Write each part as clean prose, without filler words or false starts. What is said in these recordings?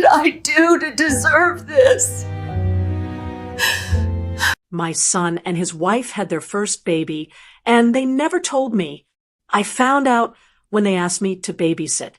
did I do to deserve this? My son and his wife had their first baby, and they never told me. I found out when they asked me to babysit.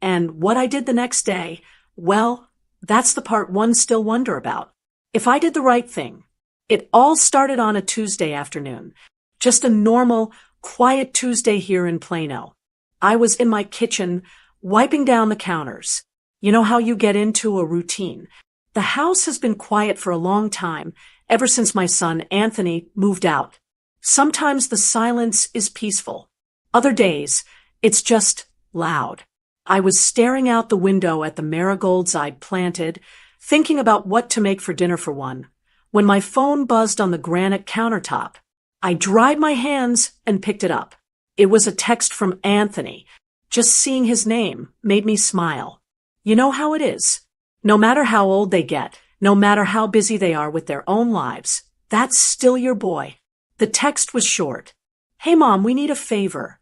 And what I did the next day, well, that's the part one still wonder about. If I did the right thing. It all started on a Tuesday afternoon. Just a normal, quiet Tuesday here in Plano. I was in my kitchen, wiping down the counters. You know how you get into a routine. The house has been quiet for a long time, ever since my son, Anthony, moved out. Sometimes the silence is peaceful. Other days, it's just loud. I was staring out the window at the marigolds I'd planted, thinking about what to make for dinner for one, when my phone buzzed on the granite countertop. I dried my hands and picked it up. It was a text from Anthony. Just seeing his name made me smile. You know how it is. No matter how old they get, no matter how busy they are with their own lives, that's still your boy. The text was short. Hey Mom, we need a favor.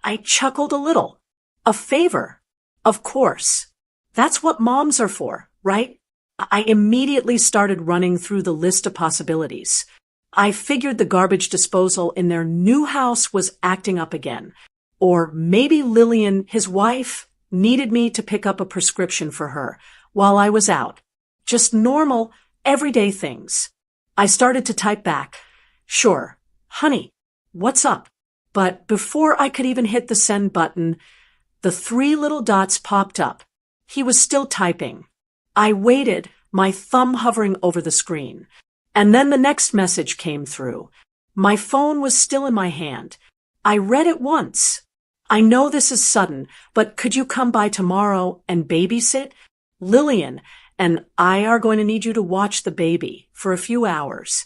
I chuckled a little. A favor? Of course. That's what moms are for, right? I immediately started running through the list of possibilities. I figured the garbage disposal in their new house was acting up again. Or maybe Lillian, his wife, needed me to pick up a prescription for her while I was out. Just normal, everyday things. I started to type back. Sure, honey, what's up? But before I could even hit the send button, the 3 little dots popped up. He was still typing. I waited, my thumb hovering over the screen. And then the next message came through. My phone was still in my hand. I read it once. I know this is sudden, but could you come by tomorrow and babysit? Lillian and I are going to need you to watch the baby for a few hours.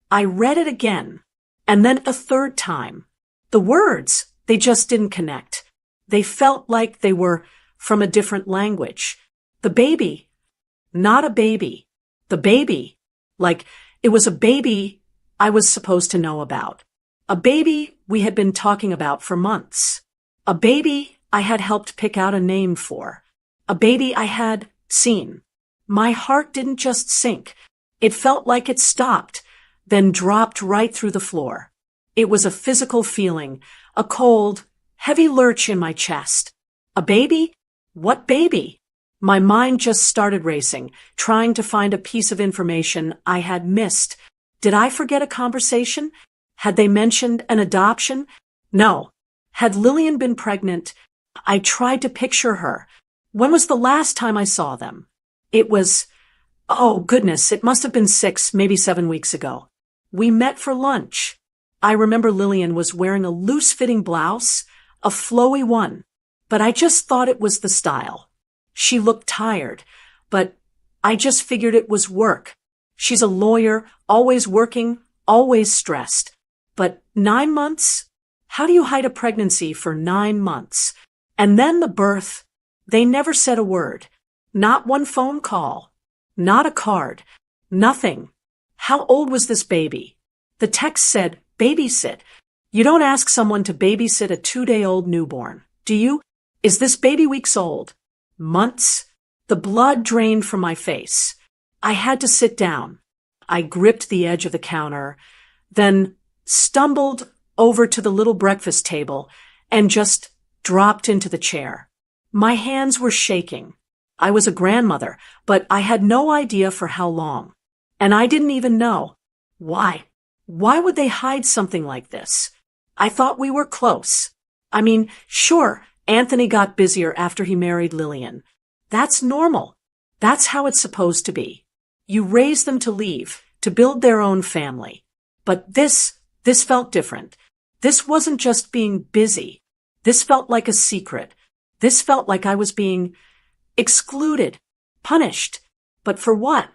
I read it again, and then a third time. The words, they just didn't connect. They felt like they were from a different language. The baby, not a baby. The baby, like it was a baby I was supposed to know about. A baby we had been talking about for months. A baby I had helped pick out a name for. A baby I had seen. My heart didn't just sink. It felt like it stopped, then dropped right through the floor. It was a physical feeling, a cold, heavy lurch in my chest. A baby? What baby? My mind just started racing, trying to find a piece of information I had missed. Did I forget a conversation? Had they mentioned an adoption? No. Had Lillian been pregnant? I tried to picture her. When was the last time I saw them? It was, oh goodness, it must have been 6, maybe 7 weeks ago. We met for lunch. I remember Lillian was wearing a loose-fitting blouse, a flowy one, but I just thought it was the style. She looked tired, but I just figured it was work. She's a lawyer, always working, always stressed. But 9 months? How do you hide a pregnancy for 9 months? And then the birth. They never said a word. Not one phone call. Not a card. Nothing. How old was this baby? The text said, babysit. You don't ask someone to babysit a 2-day-old newborn, do you? Is this baby weeks old? Months? The blood drained from my face. I had to sit down. I gripped the edge of the counter, then stumbled over to the little breakfast table and just dropped into the chair. My hands were shaking. I was a grandmother, but I had no idea for how long. And I didn't even know. Why? Why would they hide something like this? I thought we were close. I mean, sure, Anthony got busier after he married Lillian. That's normal. That's how it's supposed to be. You raise them to leave, to build their own family. But this felt different. This wasn't just being busy. This felt like a secret. This felt like I was being excluded, punished. But for what?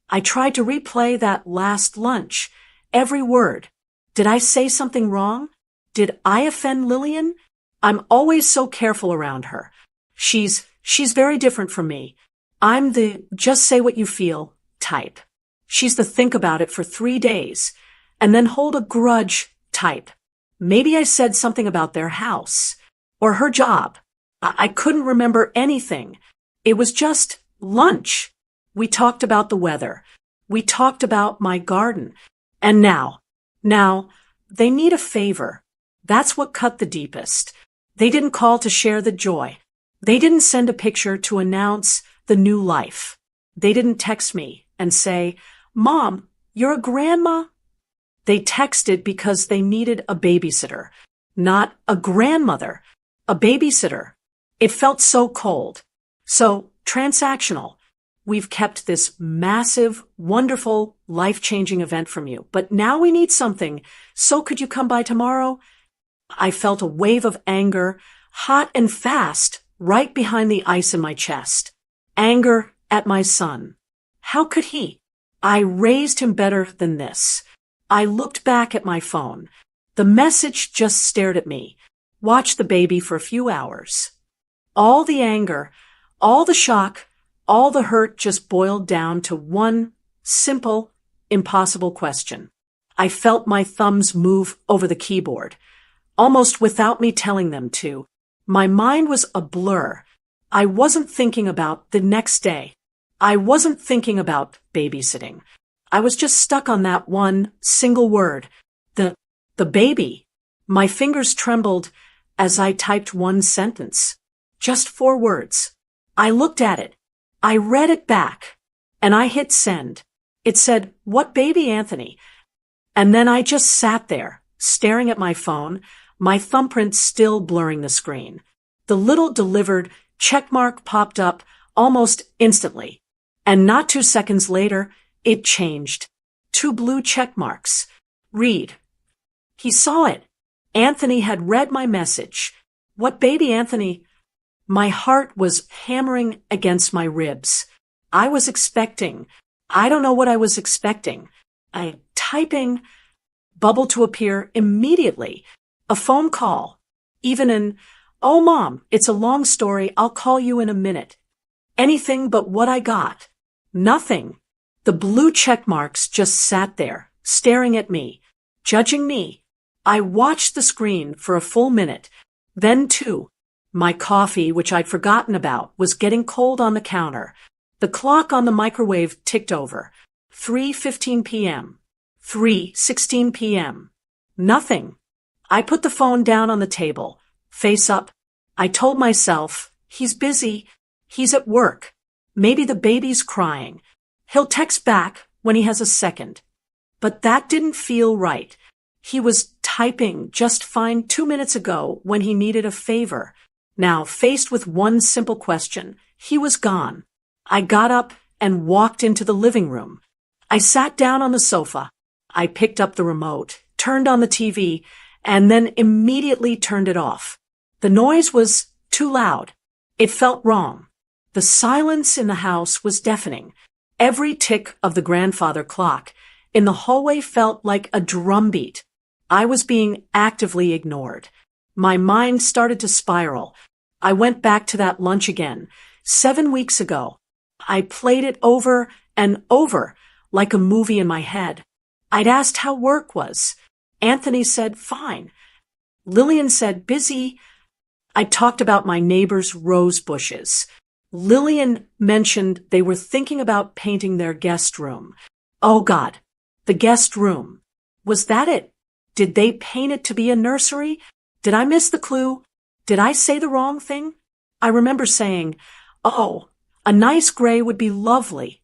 I tried to replay that last lunch. Every word. Did I say something wrong? Did I offend Lillian? I'm always so careful around her. She's very different from me. I'm the just say what you feel type. She's the think about it for 3 days and then hold a grudge type. Maybe I said something about their house or her job. I couldn't remember anything. It was just lunch. We talked about the weather. We talked about my garden. And now, they need a favor. That's what cut the deepest. They didn't call to share the joy. They didn't send a picture to announce the new life. They didn't text me and say, "Mom, you're a grandma." They texted because they needed a babysitter, not a grandmother, a babysitter. It felt so cold, so transactional. We've kept this massive, wonderful, life-changing event from you, but now we need something. So could you come by tomorrow? I felt a wave of anger, hot and fast, right behind the ice in my chest. Anger at my son. How could he? I raised him better than this. I looked back at my phone. The message just stared at me. Watch the baby for a few hours. All the anger, all the shock, all the hurt just boiled down to one simple, impossible question. I felt my thumbs move over the keyboard, almost without me telling them to. My mind was a blur. I wasn't thinking about the next day. I wasn't thinking about babysitting. I was just stuck on that one single word. The baby. My fingers trembled as I typed one sentence. Just 4 words. I looked at it. I read it back. And I hit send. It said, "What baby, Anthony?" And then I just sat there, staring at my phone, my thumbprint still blurring the screen. The little delivered checkmark popped up almost instantly. And not 2 seconds later, it changed. 2 blue check marks. Read. He saw it. Anthony had read my message. What baby, Anthony? My heart was hammering against my ribs. I was expecting. I don't know what I was expecting. Typing, bubble to appear immediately. A phone call. Even an, "Oh, Mom, it's a long story. I'll call you in a minute." Anything but what I got. Nothing. The blue check marks just sat there, staring at me, judging me. I watched the screen for a full minute. Then 2. My coffee, which I'd forgotten about, was getting cold on the counter. The clock on the microwave ticked over. 3:15 p.m. 3:16 p.m. Nothing. I put the phone down on the table, face up. I told myself, he's busy. He's at work. Maybe the baby's crying. He'll text back when he has a second. But that didn't feel right. He was typing just fine 2 minutes ago when he needed a favor. Now, faced with one simple question, he was gone. I got up and walked into the living room. I sat down on the sofa. I picked up the remote, turned on the TV, and then immediately turned it off. The noise was too loud. It felt wrong. The silence in the house was deafening. Every tick of the grandfather clock in the hallway felt like a drumbeat. I was being actively ignored. My mind started to spiral. I went back to that lunch again, 7 weeks ago. I played it over and over like a movie in my head. I'd asked how work was. Anthony said, "Fine." Lillian said, "Busy." I talked about my neighbor's rose bushes. Lillian mentioned they were thinking about painting their guest room. Oh God, the guest room. Was that it? Did they paint it to be a nursery? Did I miss the clue? Did I say the wrong thing? I remember saying, "Oh, a nice gray would be lovely."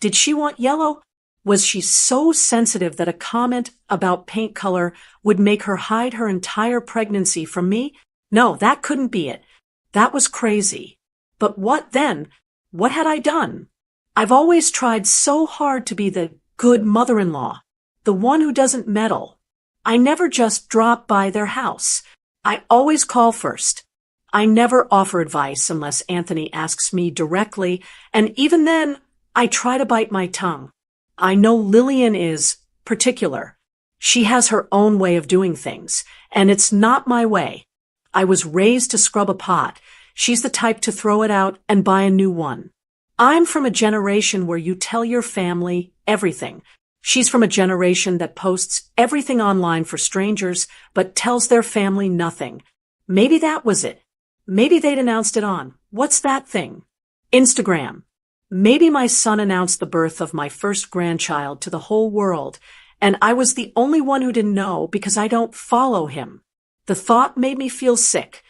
Did she want yellow? Was she so sensitive that a comment about paint color would make her hide her entire pregnancy from me? No, that couldn't be it. That was crazy. But what then? What had I done? I've always tried so hard to be the good mother-in-law, the one who doesn't meddle. I never just drop by their house. I always call first. I never offer advice unless Anthony asks me directly, and even then, I try to bite my tongue. I know Lillian is particular. She has her own way of doing things, and it's not my way. I was raised to scrub a pot. She's the type to throw it out and buy a new one. I'm from a generation where you tell your family everything. She's from a generation that posts everything online for strangers, but tells their family nothing. Maybe that was it. Maybe they'd announced it on, what's that thing? Instagram. Maybe my son announced the birth of my first grandchild to the whole world, and I was the only one who didn't know because I don't follow him. The thought made me feel sick.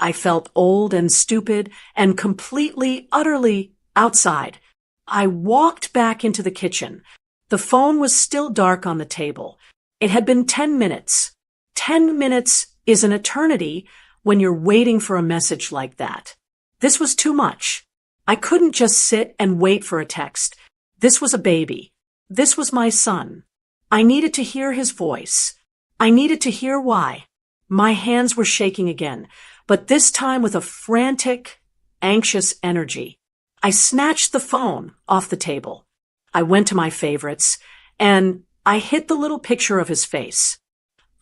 I felt old and stupid and completely, utterly outside. I walked back into the kitchen. The phone was still dark on the table. It had been 10 minutes. 10 minutes is an eternity when you're waiting for a message like that. This was too much. I couldn't just sit and wait for a text. This was a baby. This was my son. I needed to hear his voice. I needed to hear why. My hands were shaking again, but this time with a frantic, anxious energy. I snatched the phone off the table. I went to my favorites, and I hit the little picture of his face.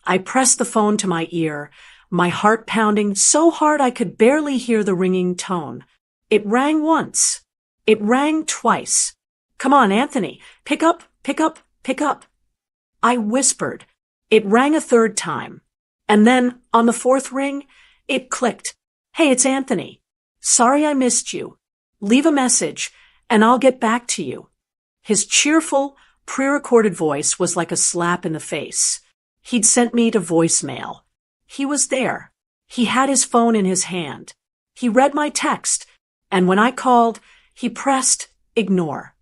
I pressed the phone to my ear, my heart pounding so hard I could barely hear the ringing tone. It rang once. It rang twice. Come on, Anthony, pick up, pick up, pick up. I whispered. It rang a third time. And then, on the fourth ring, it clicked. Hey, it's Anthony. Sorry I missed you. Leave a message, and I'll get back to you. His cheerful, pre-recorded voice was like a slap in the face. He'd sent me to voicemail. He was there. He had his phone in his hand. He read my text, and when I called, he pressed ignore.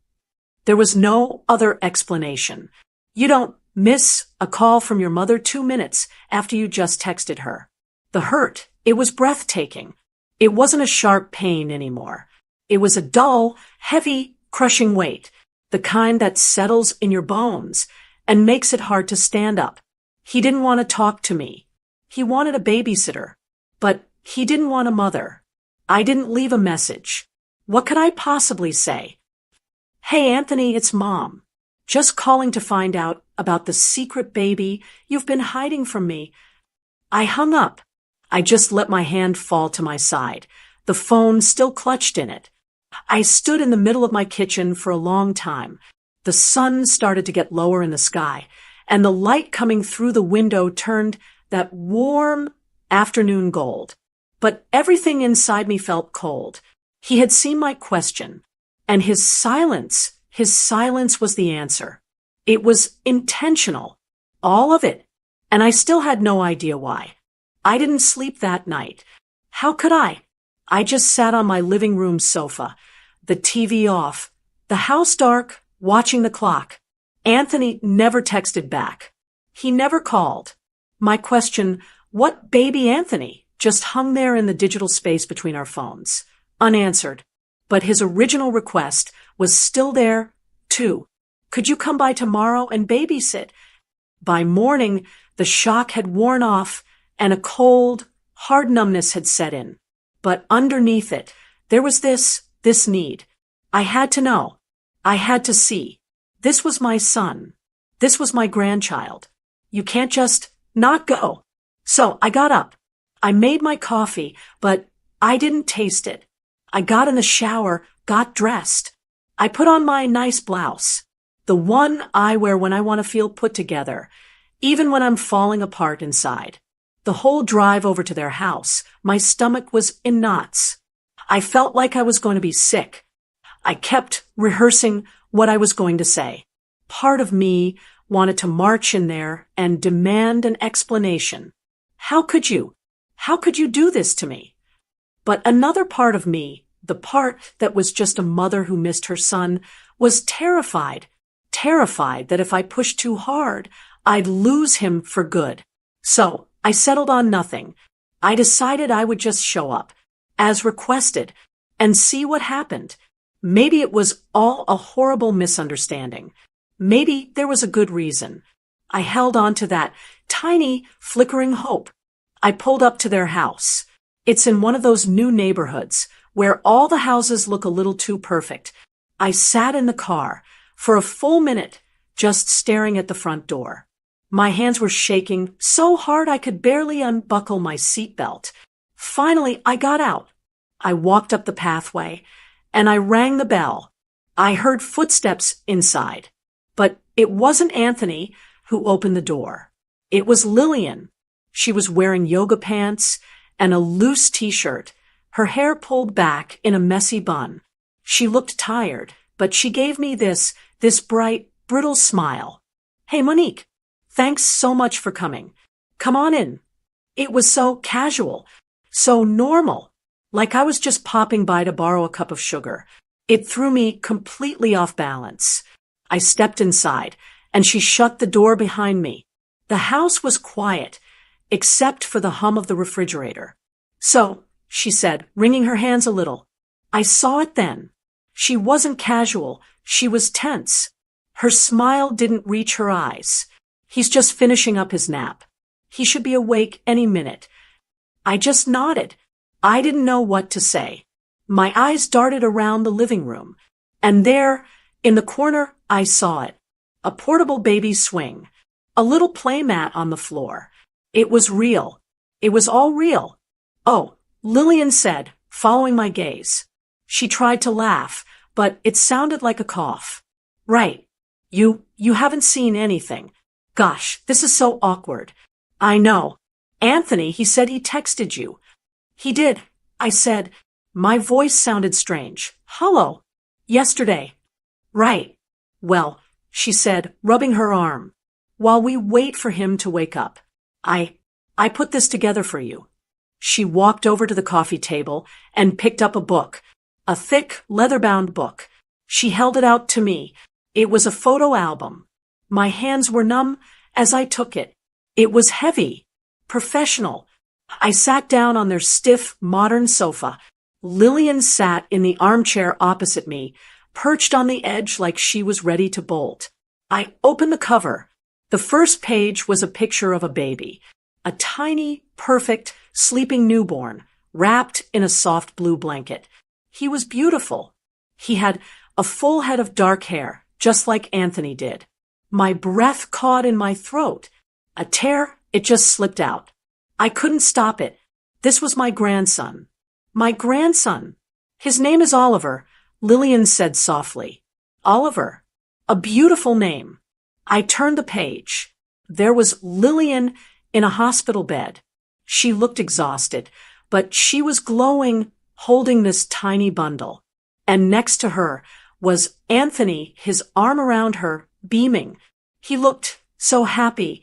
There was no other explanation. You don't miss a call from your mother 2 minutes after you just texted her. The hurt, it was breathtaking. It wasn't a sharp pain anymore. It was a dull, heavy, crushing weight, the kind that settles in your bones and makes it hard to stand up. He didn't want to talk to me. He wanted a babysitter, but he didn't want a mother. I didn't leave a message. What could I possibly say? Hey, Anthony, it's Mom. Just calling to find out about the secret baby you've been hiding from me. I hung up. I just let my hand fall to my side, the phone still clutched in it. I stood in the middle of my kitchen for a long time. The sun started to get lower in the sky, and the light coming through the window turned that warm afternoon gold. But everything inside me felt cold. He had seen my question, and his silence was the answer. It was intentional, all of it, and I still had no idea why. I didn't sleep that night. How could I? I just sat on my living room sofa, the TV off, the house dark, watching the clock. Anthony never texted back. He never called. My question, what baby Anthony, just hung there in the digital space between our phones, unanswered. But his original request was still there, too. Could you come by tomorrow and babysit? By morning, the shock had worn off and a cold, hard numbness had set in. But underneath it, there was this need. I had to know. I had to see. This was my son. This was my grandchild. You can't just not go. So I got up. I made my coffee, but I didn't taste it. I got in the shower, got dressed. I put on my nice blouse, the one I wear when I want to feel put together, even when I'm falling apart inside. The whole drive over to their house, my stomach was in knots. I felt like I was going to be sick. I kept rehearsing what I was going to say. Part of me wanted to march in there and demand an explanation. How could you? How could you do this to me? But another part of me, the part that was just a mother who missed her son, was terrified that if I pushed too hard, I'd lose him for good. So I settled on nothing. I decided I would just show up, as requested, and see what happened. Maybe it was all a horrible misunderstanding. Maybe there was a good reason. I held on to that tiny, flickering hope. I pulled up to their house. It's in one of those new neighborhoods where all the houses look a little too perfect. I sat in the car for a full minute, just staring at the front door. My hands were shaking so hard I could barely unbuckle my seatbelt. Finally, I got out. I walked up the pathway, and I rang the bell. I heard footsteps inside. But it wasn't Anthony who opened the door. It was Lillian. She was wearing yoga pants and a loose t-shirt, her hair pulled back in a messy bun. She looked tired, but she gave me this bright, brittle smile. Hey, Monique, thanks so much for coming. Come on in. It was so casual, so normal, like I was just popping by to borrow a cup of sugar. It threw me completely off balance. I stepped inside, and she shut the door behind me. The house was quiet, except for the hum of the refrigerator. So, she said, wringing her hands a little, I saw it then. She wasn't casual, she was tense. Her smile didn't reach her eyes. He's just finishing up his nap. He should be awake any minute. I just nodded. I didn't know what to say. My eyes darted around the living room, and there, in the corner, I saw it. A portable baby swing. A little playmat on the floor. It was real. It was all real. Oh, Lillian said, following my gaze. She tried to laugh, but it sounded like a cough. Right. You haven't seen anything. Gosh, this is so awkward. I know. Anthony, he said he texted you. He did, I said. My voice sounded strange. Hello. Yesterday. Right. Well, she said, rubbing her arm. While we wait for him to wake up, I put this together for you. She walked over to the coffee table and picked up a book, a thick, leather-bound book. She held it out to me. It was a photo album. My hands were numb as I took it. It was heavy, professional. I sat down on their stiff, modern sofa. Lillian sat in the armchair opposite me, perched on the edge like she was ready to bolt. I opened the cover. The first page was a picture of a baby, a tiny, perfect, sleeping newborn, wrapped in a soft blue blanket. He was beautiful. He had a full head of dark hair, just like Anthony did. My breath caught in my throat. A tear, it just slipped out. I couldn't stop it. This was my grandson. My grandson. His name is Oliver, Lillian said softly. Oliver. A beautiful name. I turned the page. There was Lillian in a hospital bed. She looked exhausted, but she was glowing, holding this tiny bundle. And next to her was Anthony, his arm around her, beaming. He looked so happy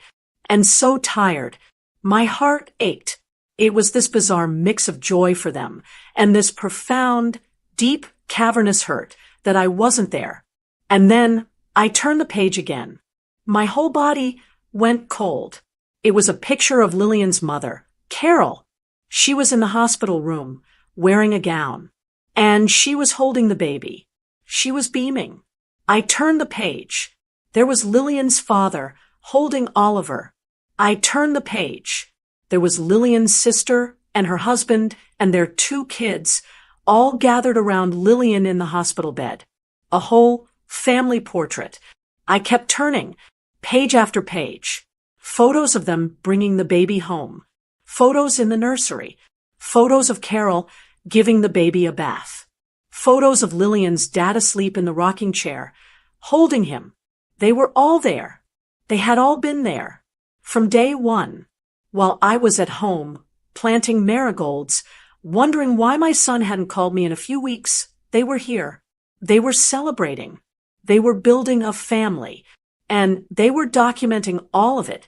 and so tired. My heart ached. It was this bizarre mix of joy for them and this profound, deep, cavernous hurt that I wasn't there. And then I turned the page again. My whole body went cold. It was a picture of Lillian's mother, Carol. She was in the hospital room, wearing a gown. And she was holding the baby. She was beaming. I turned the page. There was Lillian's father, holding Oliver. I turned the page. There was Lillian's sister and her husband and their 2 kids, all gathered around Lillian in the hospital bed. A whole family portrait. I kept turning, page after page. Photos of them bringing the baby home. Photos in the nursery. Photos of Carol giving the baby a bath. Photos of Lillian's dad asleep in the rocking chair, holding him. They were all there. They had all been there. From day one. While I was at home, planting marigolds, wondering why my son hadn't called me in a few weeks, they were here. They were celebrating. They were building a family. And they were documenting all of it.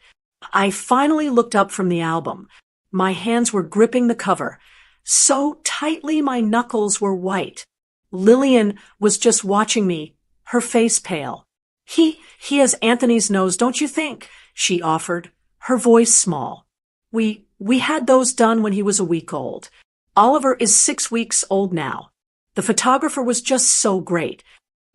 I finally looked up from the album. My hands were gripping the cover. So tightly my knuckles were white. Lillian was just watching me, her face pale. He has Anthony's nose, don't you think? She offered, her voice small. We had those done when he was a week old. Oliver is 6 weeks old now. The photographer was just so great.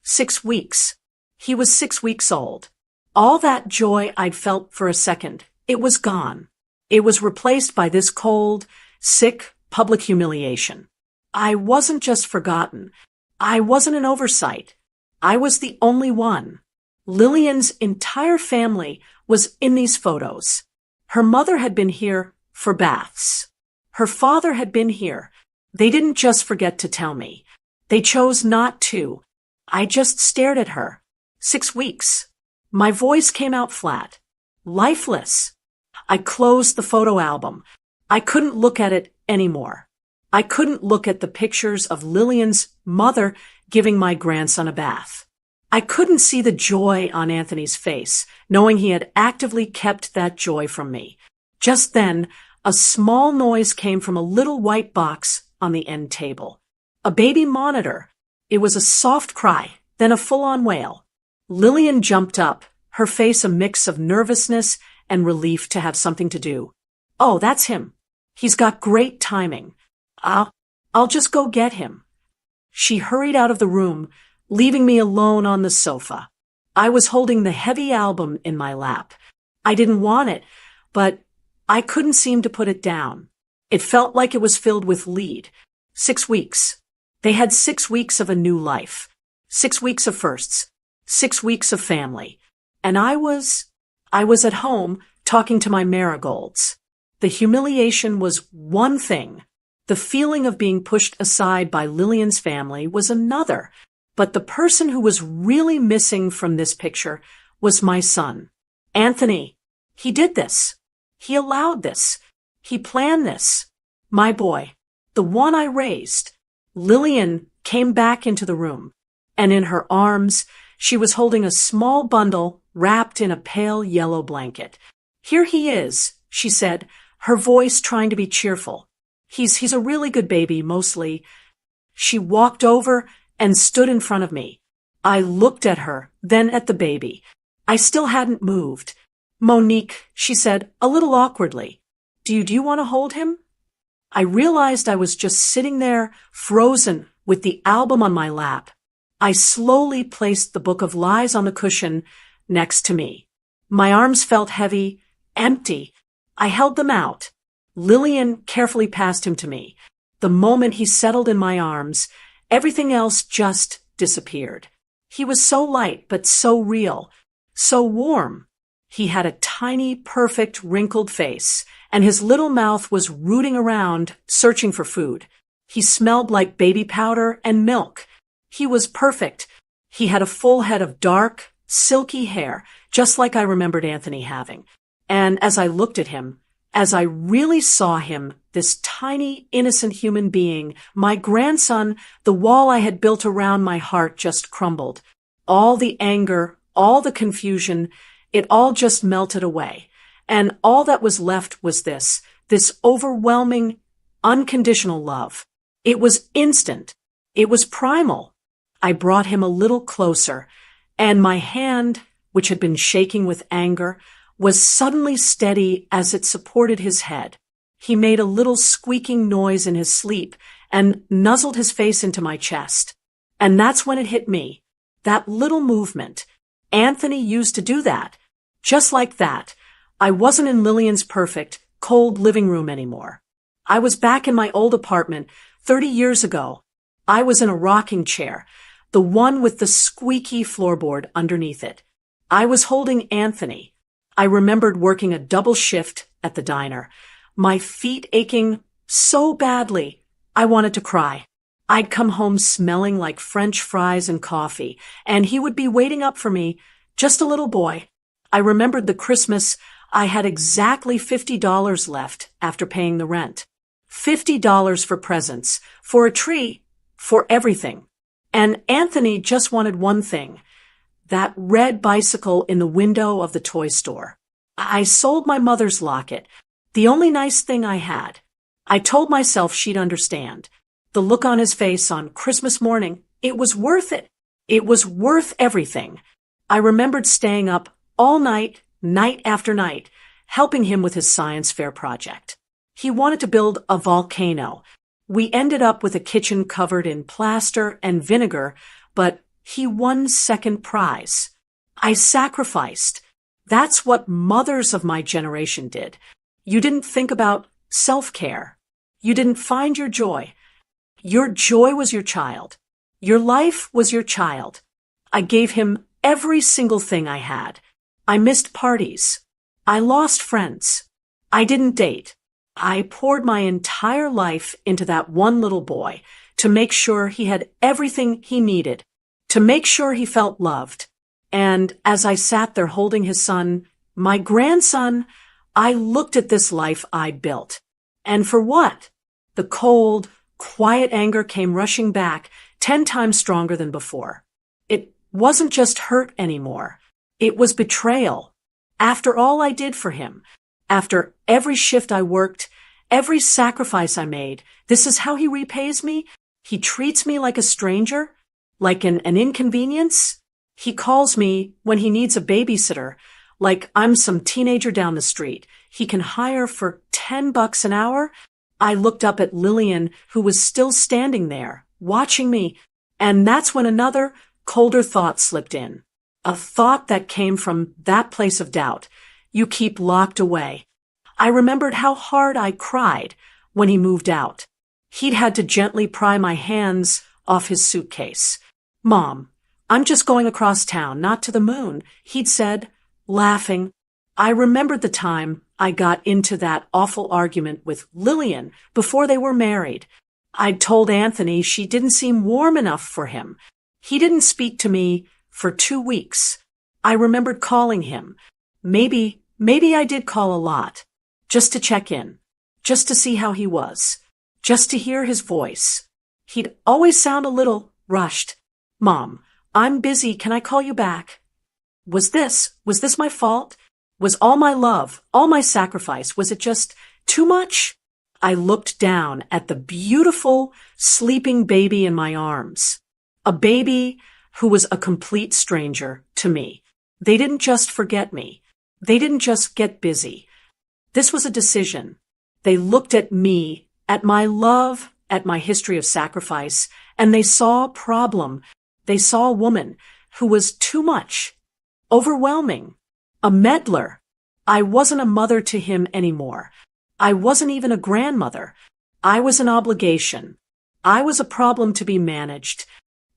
6 weeks. He was 6 weeks old. All that joy I'd felt for a second, it was gone. It was replaced by this cold, sick, public humiliation. I wasn't just forgotten. I wasn't an oversight. I was the only one. Lillian's entire family was in these photos. Her mother had been here for baths. Her father had been here. They didn't just forget to tell me. They chose not to. I just stared at her. 6 weeks. My voice came out flat. Lifeless. I closed the photo album. I couldn't look at it anymore. I couldn't look at the pictures of Lillian's mother giving my grandson a bath. I couldn't see the joy on Anthony's face, knowing he had actively kept that joy from me. Just then, a small noise came from a little white box on the end table. A baby monitor. It was a soft cry, then a full-on wail. Lillian jumped up, her face a mix of nervousness and relief to have something to do. "Oh, that's him. He's got great timing. I'll just go get him." She hurried out of the room, leaving me alone on the sofa. I was holding the heavy album in my lap. I didn't want it, but I couldn't seem to put it down. It felt like it was filled with lead. 6 weeks. They had 6 weeks of a new life. 6 weeks of firsts. 6 weeks of family. And I was at home talking to my marigolds. The humiliation was one thing. The feeling of being pushed aside by Lillian's family was another. But the person who was really missing from this picture was my son. Anthony. He did this. He allowed this. He planned this. My boy. The one I raised. Lillian came back into the room, and in her arms, she was holding a small bundle wrapped in a pale yellow blanket. "Here he is," she said, her voice trying to be cheerful. He's a really good baby, mostly." She walked over and stood in front of me. I looked at her, then at the baby. I still hadn't moved. "Monique," she said, a little awkwardly, Do you want to hold him?" I realized I was just sitting there, frozen, with the album on my lap. I slowly placed the Book of Lies on the cushion next to me. My arms felt heavy, empty. I held them out. Lillian carefully passed him to me. The moment he settled in my arms, everything else just disappeared. He was so light, but so real, so warm. He had a tiny, perfect, wrinkled face, and his little mouth was rooting around, searching for food. He smelled like baby powder and milk. He was perfect. He had a full head of dark, silky hair, just like I remembered Anthony having. And as I looked at him, as I really saw him, this tiny, innocent human being, my grandson, the wall I had built around my heart just crumbled. All the anger, all the confusion, it all just melted away. And all that was left was this overwhelming, unconditional love. It was instant. It was primal. I brought him a little closer, and my hand, which had been shaking with anger, was suddenly steady as it supported his head. He made a little squeaking noise in his sleep and nuzzled his face into my chest. And that's when it hit me. That little movement. Anthony used to do that. Just like that. I wasn't in Lillian's perfect, cold living room anymore. I was back in my old apartment 30 years ago. I was in a rocking chair, the one with the squeaky floorboard underneath it. I was holding Anthony. I remembered working a double shift at the diner, my feet aching so badly, I wanted to cry. I'd come home smelling like French fries and coffee, and he would be waiting up for me, just a little boy. I remembered the Christmas I had exactly $50 left after paying the rent. $50 for presents, for a tree, for everything. And Anthony just wanted one thing. That red bicycle in the window of the toy store. I sold my mother's locket, the only nice thing I had. I told myself she'd understand. The look on his face on Christmas morning, it was worth it. It was worth everything. I remembered staying up all night, night after night, helping him with his science fair project. He wanted to build a volcano. We ended up with a kitchen covered in plaster and vinegar, but he won second prize. I sacrificed. That's what mothers of my generation did. You didn't think about self-care. You didn't find your joy. Your joy was your child. Your life was your child. I gave him every single thing I had. I missed parties. I lost friends. I didn't date. I poured my entire life into that one little boy to make sure he had everything he needed. To make sure he felt loved. And as I sat there holding his son, my grandson, I looked at this life I built. And for what? The cold, quiet anger came rushing back 10 times stronger than before. It wasn't just hurt anymore. It was betrayal. After all I did for him, after every shift I worked, every sacrifice I made, this is how he repays me? He treats me like a stranger? Like an inconvenience? He calls me when he needs a babysitter, like I'm some teenager down the street. He can hire for $10 an hour? I looked up at Lillian, who was still standing there, watching me, and that's when another, colder thought slipped in. A thought that came from that place of doubt you keep locked away. I remembered how hard I cried when he moved out. He'd had to gently pry my hands off his suitcase. "Mom, I'm just going across town, not to the moon," he'd said, laughing. I remembered the time I got into that awful argument with Lillian before they were married. I'd told Anthony she didn't seem warm enough for him. He didn't speak to me for 2 weeks. I remembered calling him. Maybe I did call a lot, just to check in, just to see how he was, just to hear his voice. He'd always sound a little rushed. "Mom, I'm busy. Can I call you back?" Was this my fault? Was all my love, all my sacrifice, was it just too much? I looked down at the beautiful, sleeping baby in my arms. A baby who was a complete stranger to me. They didn't just forget me. They didn't just get busy. This was a decision. They looked at me, at my love, at my history of sacrifice, and they saw a problem. They saw a woman who was too much, overwhelming, a meddler. I wasn't a mother to him anymore. I wasn't even a grandmother. I was an obligation. I was a problem to be managed.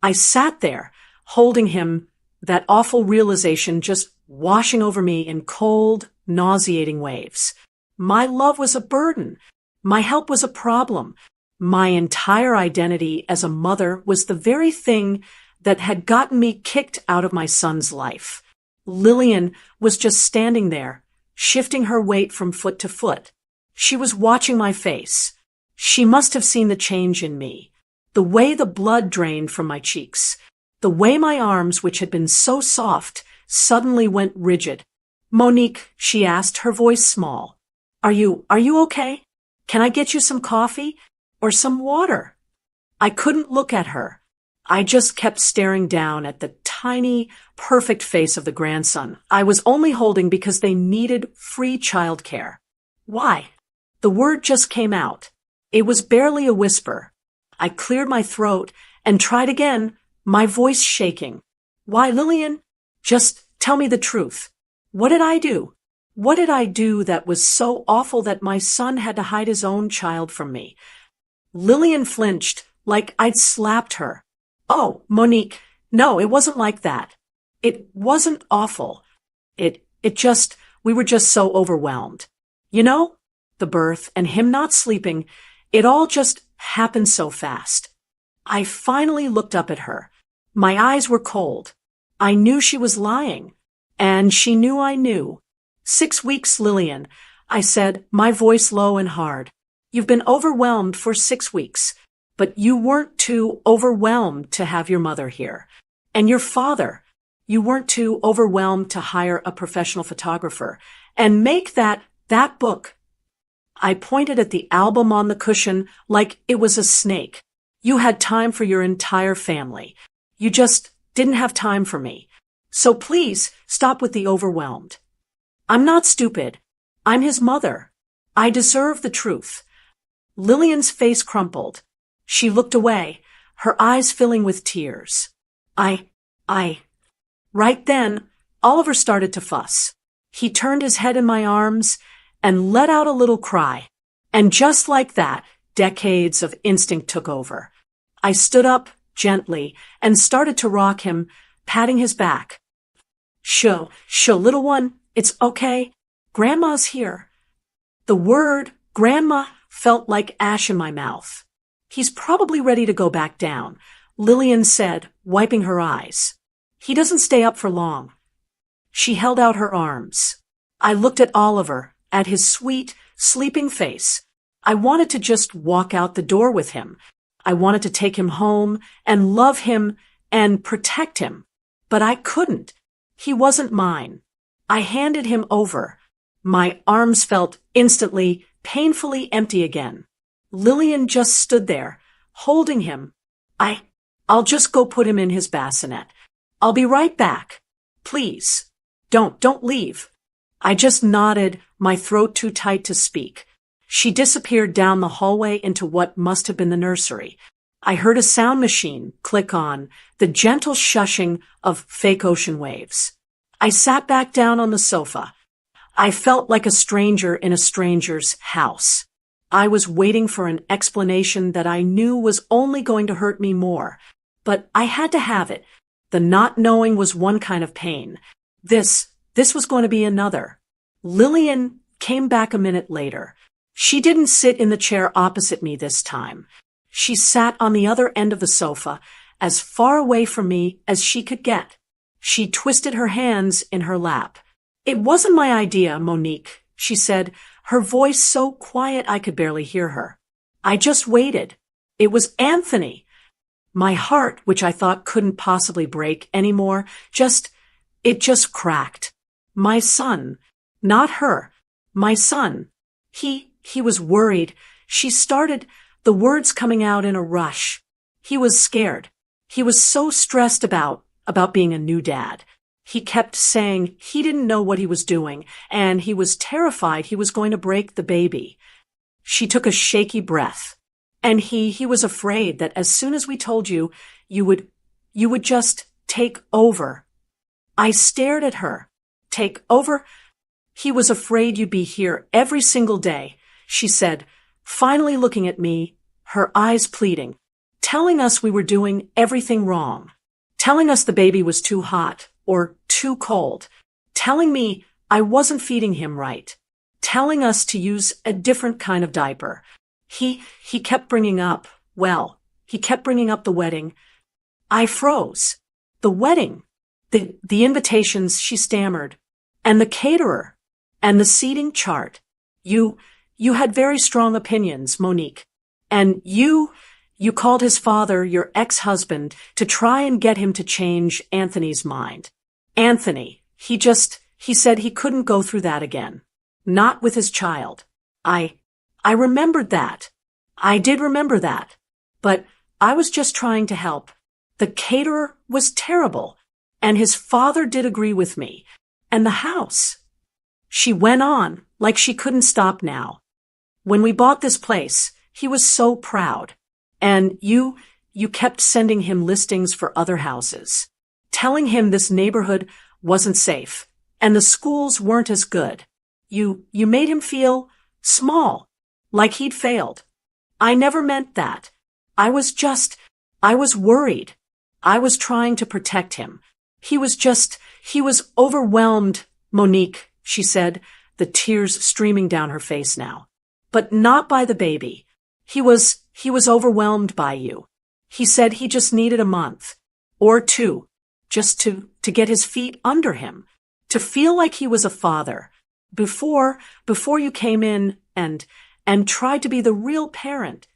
I sat there, holding him, that awful realization just washing over me in cold, nauseating waves. My love was a burden. My help was a problem. My entire identity as a mother was the very thing that had gotten me kicked out of my son's life. Lillian was just standing there, shifting her weight from foot to foot. She was watching my face. She must have seen the change in me, the way the blood drained from my cheeks, the way my arms, which had been so soft, suddenly went rigid. "Monique," she asked, her voice small. Are you okay? Can I get you some coffee or some water?" I couldn't look at her. I just kept staring down at the tiny, perfect face of the grandson I was only holding because they needed free childcare. "Why?" The word just came out. It was barely a whisper. I cleared my throat and tried again, my voice shaking. "Why, Lillian? Just tell me the truth. What did I do? What did I do that was so awful that my son had to hide his own child from me?" Lillian flinched, like I'd slapped her. "Oh, Monique, no, it wasn't like that. It wasn't awful. We were just so overwhelmed. You know, the birth and him not sleeping, it all just happened so fast." I finally looked up at her. My eyes were cold. I knew she was lying, and she knew I knew. 6 weeks, Lillian," I said, my voice low and hard. "You've been overwhelmed for 6 weeks, but you weren't too overwhelmed to have your mother here. And your father, you weren't too overwhelmed to hire a professional photographer and make that book." I pointed at the album on the cushion like it was a snake. "You had time for your entire family. You just didn't have time for me. So please stop with the overwhelmed. I'm not stupid. I'm his mother. I deserve the truth." Lillian's face crumpled. She looked away, her eyes filling with tears. Right then, Oliver started to fuss. He turned his head in my arms and let out a little cry. And just like that, decades of instinct took over. I stood up gently and started to rock him, patting his back. Shuh, little one, it's okay. Grandma's here." The word grandma felt like ash in my mouth. "He's probably ready to go back down," Lillian said, wiping her eyes. "He doesn't stay up for long." She held out her arms. I looked at Oliver, at his sweet, sleeping face. I wanted to just walk out the door with him, I wanted to take him home and love him and protect him, but I couldn't. He wasn't mine. I handed him over. My arms felt instantly, painfully empty again. Lillian just stood there, holding him. I'll just go put him in his bassinet. I'll be right back. Please. Don't leave. I just nodded, my throat too tight to speak. She disappeared down the hallway into what must have been the nursery. I heard a sound machine click on, the gentle shushing of fake ocean waves. I sat back down on the sofa. I felt like a stranger in a stranger's house. I was waiting for an explanation that I knew was only going to hurt me more. But I had to have it. The not knowing was one kind of pain. This was going to be another. Lillian came back a minute later. She didn't sit in the chair opposite me this time. She sat on the other end of the sofa, as far away from me as she could get. She twisted her hands in her lap. "It wasn't my idea, Monique," she said, her voice so quiet I could barely hear her. "I just waited. It was Anthony." My heart, which I thought couldn't possibly break anymore, it just cracked. My son. Not her. My son. He was worried. She started, the words coming out in a rush. He was scared. He was so stressed about being a new dad. He kept saying he didn't know what he was doing, and he was terrified he was going to break the baby. She took a shaky breath. And he was afraid that as soon as we told you, you would just take over. I stared at her. Take over? He was afraid you'd be here every single day, she said, finally looking at me, her eyes pleading, telling us we were doing everything wrong, telling us the baby was too hot or too cold, telling me I wasn't feeding him right, telling us to use a different kind of diaper. He kept bringing up, he kept bringing up the wedding. I froze. The wedding, the invitations, she stammered, and the caterer, and the seating chart. You had very strong opinions, Monique, and you called his father, your ex-husband, to try and get him to change Anthony's mind. Anthony, he said he couldn't go through that again. Not with his child. I remembered that. I did remember that. But I was just trying to help. The caterer was terrible, and his father did agree with me. And the house. She went on, like she couldn't stop now. When we bought this place, he was so proud. And you kept sending him listings for other houses, telling him this neighborhood wasn't safe, and the schools weren't as good. You made him feel small. Like he'd failed. I never meant that. I was worried. I was trying to protect him. He was overwhelmed, Monique, she said, the tears streaming down her face now. But not by the baby. He was overwhelmed by you. He said he just needed a month. Or two. Just to get his feet under him. To feel like he was a father. Before you came in and tried to be the real parent.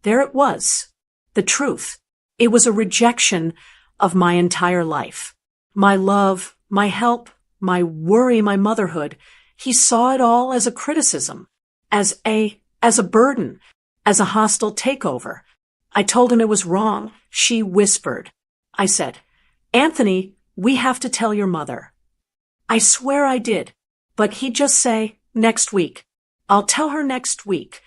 There it was. The truth. It was a rejection of my entire life. My love, my help, my worry, my motherhood. He saw it all as a criticism, as a burden, as a hostile takeover. I told him it was wrong. She whispered. I said, "Anthony, we have to tell your mother." I swear I did, but he'd just say, "Next week. I'll tell her next week."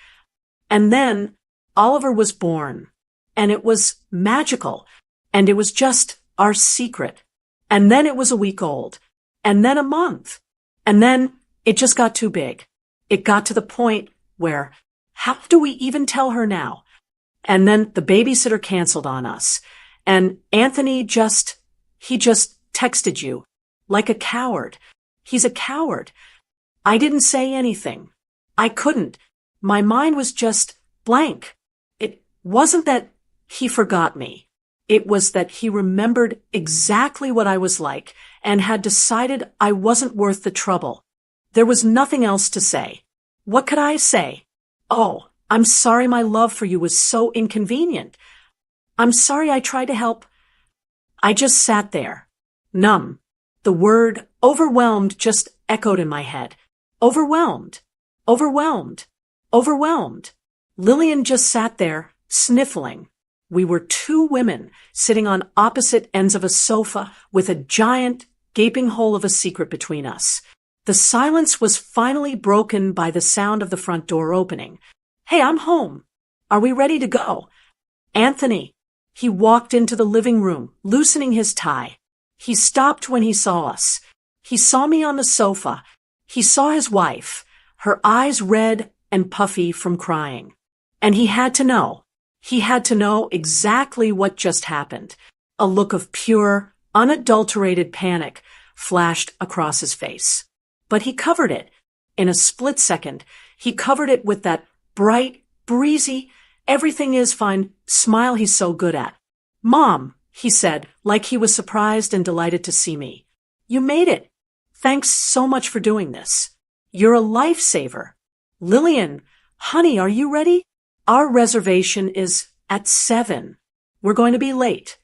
And then Oliver was born, and it was magical, and it was just our secret. And then it was a week old, and then a month, and then it just got too big. It got to the point where, how do we even tell her now? And then the babysitter canceled on us, and Anthony he just texted you, like a coward. He's a coward. I didn't say anything. I couldn't. My mind was just blank. It wasn't that he forgot me. It was that he remembered exactly what I was like and had decided I wasn't worth the trouble. There was nothing else to say. What could I say? Oh, I'm sorry my love for you was so inconvenient. I'm sorry I tried to help. I just sat there, numb. The word overwhelmed just echoed in my head. Overwhelmed, overwhelmed, overwhelmed. Lillian just sat there, sniffling. We were two women sitting on opposite ends of a sofa with a giant, gaping hole of a secret between us. The silence was finally broken by the sound of the front door opening. Hey, I'm home. Are we ready to go? Anthony. He walked into the living room, loosening his tie. He stopped when he saw us. He saw me on the sofa. He saw his wife, her eyes red and puffy from crying. And he had to know. He had to know exactly what just happened. A look of pure, unadulterated panic flashed across his face. But he covered it. In a split second, he covered it with that bright, breezy, everything is fine smile he's so good at. Mom, he said, like he was surprised and delighted to see me. You made it. Thanks so much for doing this. You're a lifesaver. Lillian, honey, are you ready? Our reservation is at 7. We're going to be late.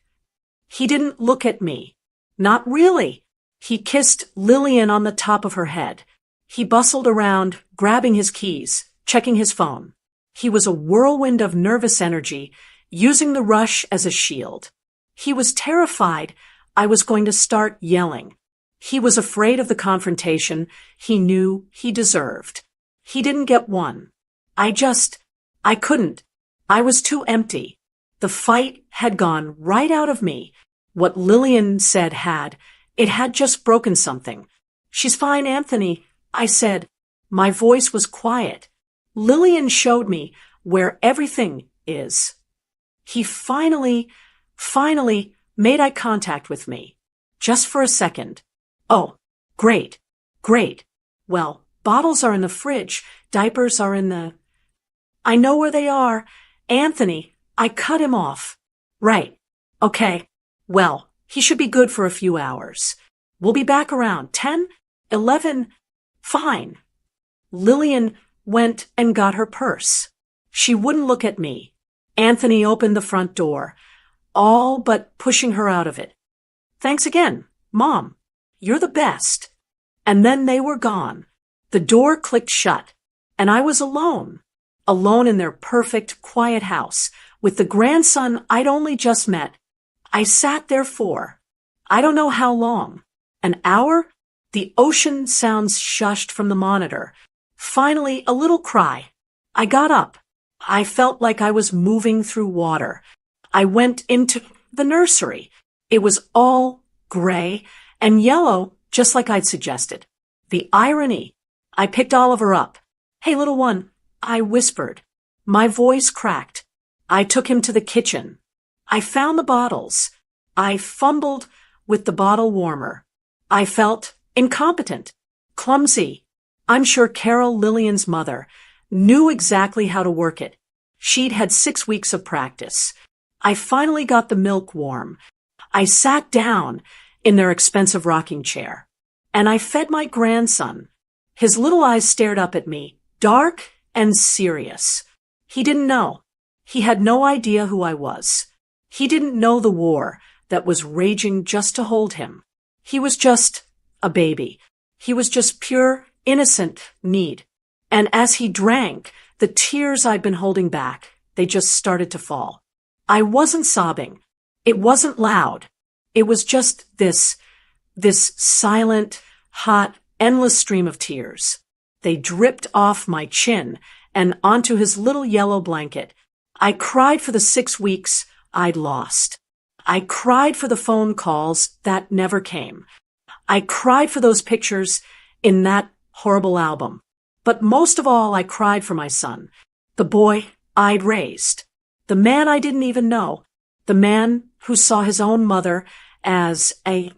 He didn't look at me. Not really. He kissed Lillian on the top of her head. He bustled around, grabbing his keys, checking his phone. He was a whirlwind of nervous energy, using the rush as a shield. He was terrified I was going to start yelling. He was afraid of the confrontation he knew he deserved. He didn't get one. I couldn't. I was too empty. The fight had gone right out of me. What Lillian said it had just broken something. She's fine, Anthony, I said. My voice was quiet. Lillian showed me where everything is. He finally made eye contact with me. Just for a second. Oh, great. Well, bottles are in the fridge. Diapers are in the... I know where they are. Anthony, I cut him off. Right. Okay. Well, he should be good for a few hours. We'll be back around 10, 11. Fine. Lillian went and got her purse. She wouldn't look at me. Anthony opened the front door, all but pushing her out of it. Thanks again, Mom. You're the best. And then they were gone. The door clicked shut, and I was alone in their perfect, quiet house, with the grandson I'd only just met. I sat there for, I don't know how long, an hour? The ocean sounds shushed from the monitor. Finally, a little cry. I got up. I felt like I was moving through water. I went into the nursery. It was all gray and yellow, just like I'd suggested. The irony. I picked Oliver up. Hey, little one, I whispered. My voice cracked. I took him to the kitchen. I found the bottles. I fumbled with the bottle warmer. I felt incompetent, clumsy. I'm sure Carol, Lillian's mother, knew exactly how to work it. She'd had 6 weeks of practice. I finally got the milk warm. I sat down in their expensive rocking chair, and I fed my grandson. His little eyes stared up at me, dark and serious. He didn't know. He had no idea who I was. He didn't know the war that was raging just to hold him. He was just a baby. He was just pure, innocent need. And as he drank, the tears I'd been holding back, they just started to fall. I wasn't sobbing. It wasn't loud. It was just this silent, hot, endless stream of tears. They dripped off my chin and onto his little yellow blanket. I cried for the 6 weeks I'd lost. I cried for the phone calls that never came. I cried for those pictures in that horrible album. But most of all, I cried for my son, the boy I'd raised, the man I didn't even know, the man who saw his own mother as a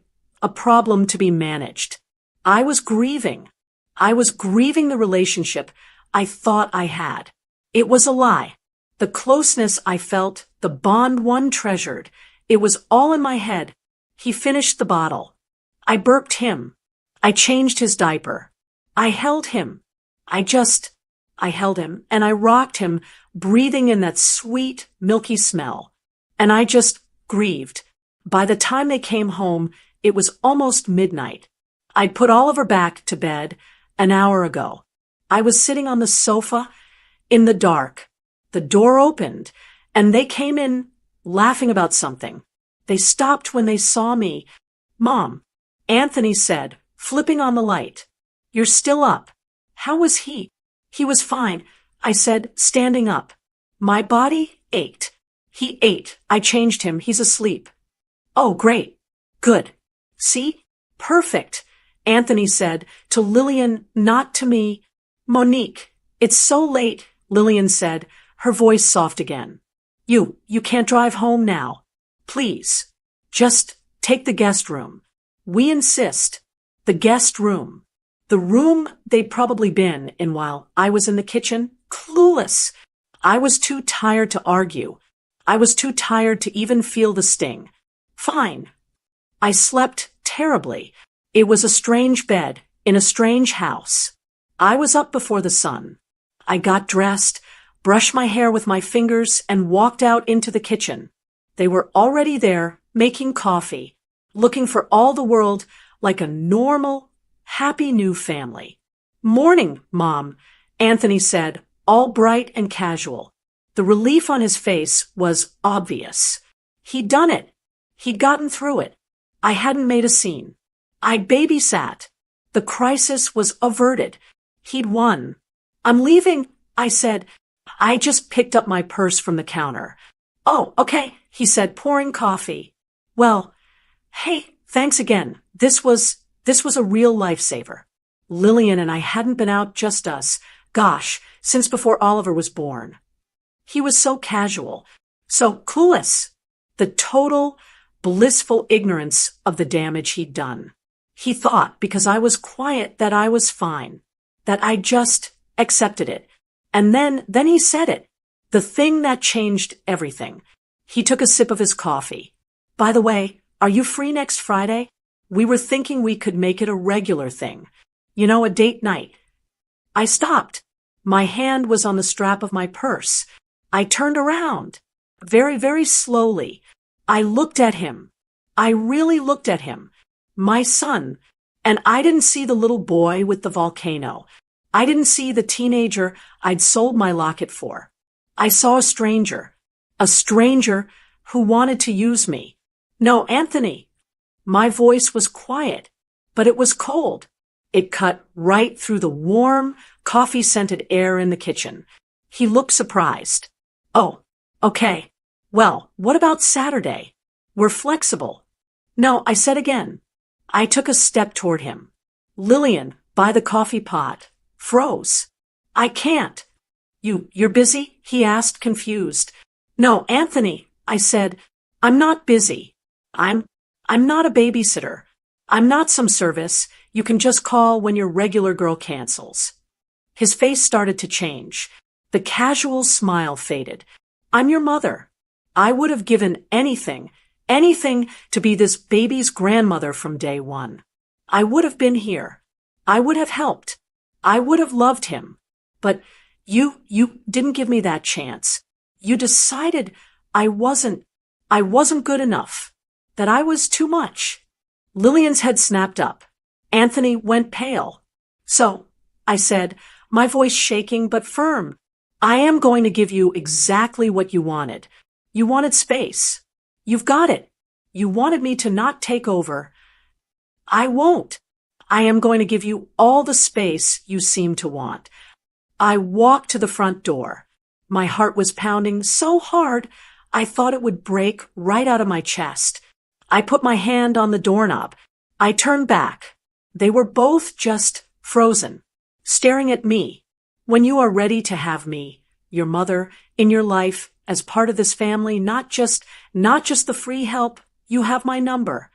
problem to be managed. I was grieving. I was grieving the relationship I thought I had. It was a lie. The closeness I felt, the bond one treasured, it was all in my head. He finished the bottle. I burped him. I changed his diaper. I held him. I held him and I rocked him, breathing in that sweet, milky smell. And I just grieved. By the time they came home, it was almost midnight. I'd put Oliver back to bed an hour ago. I was sitting on the sofa in the dark. The door opened and they came in laughing about something. They stopped when they saw me. "Mom," Anthony said, flipping on the light. "You're still up." "How was he?" "He was fine," I said, standing up. My body ached. "He ate. I changed him. He's asleep." "Oh, great. Good. See? Perfect," Anthony said to Lillian, not to me. "Monique, it's so late," Lillian said, her voice soft again. You can't drive home now. Please, just take the guest room. We insist." The guest room. The room they'd probably been in while I was in the kitchen, clueless. I was too tired to argue. I was too tired to even feel the sting. Fine. I slept terribly. It was a strange bed in a strange house. I was up before the sun. I got dressed, brushed my hair with my fingers, and walked out into the kitchen. They were already there, making coffee, looking for all the world like a normal, happy new family. "Morning, Mom," Anthony said, all bright and casual. The relief on his face was obvious. He'd done it. He'd gotten through it. I hadn't made a scene. I'd babysat. The crisis was averted. He'd won. "I'm leaving," I said. I just picked up my purse from the counter. "Oh, okay," he said, pouring coffee. "Well, hey, thanks again. This was a real lifesaver." Lillian and I hadn't been out, just us. Gosh, since before Oliver was born. He was so casual, so clueless. The total, blissful ignorance of the damage he'd done. He thought because I was quiet that I was fine, that I just accepted it. And then he said it. The thing that changed everything. He took a sip of his coffee. "By the way, are you free next Friday? We were thinking we could make it a regular thing. You know, a date night." I stopped. My hand was on the strap of my purse. I turned around. Very, very slowly. I looked at him. I really looked at him. My son. And I didn't see the little boy with the volcano. I didn't see the teenager I'd sold my locket for. I saw a stranger who wanted to use me. "No, Anthony." My voice was quiet, but it was cold. It cut right through the warm, coffee-scented air in the kitchen. He looked surprised. "Oh, okay. Well, what about Saturday? We're flexible." "No," I said again. I took a step toward him. Lillian, by the coffee pot, froze. "I can't." You're busy?" he asked, confused. "No, Anthony," I said. "I'm not busy. I'm not a babysitter. I'm not some service you can just call when your regular girl cancels." His face started to change. The casual smile faded. "I'm your mother. I would have given anything to be this baby's grandmother from day one. I would have been here. I would have helped. I would have loved him. But you didn't give me that chance. You decided I wasn't good enough, that I was too much." Lillian's head snapped up. Anthony went pale. "So," I said, my voice shaking but firm, "I am going to give you exactly what you wanted. You wanted space. You've got it. You wanted me to not take over. I won't. I am going to give you all the space you seem to want." I walked to the front door. My heart was pounding so hard I thought it would break right out of my chest. I put my hand on the doorknob. I turned back. They were both just frozen, staring at me. "When you are ready to have me, your mother, in your life, as part of this family, not just the free help, you have my number."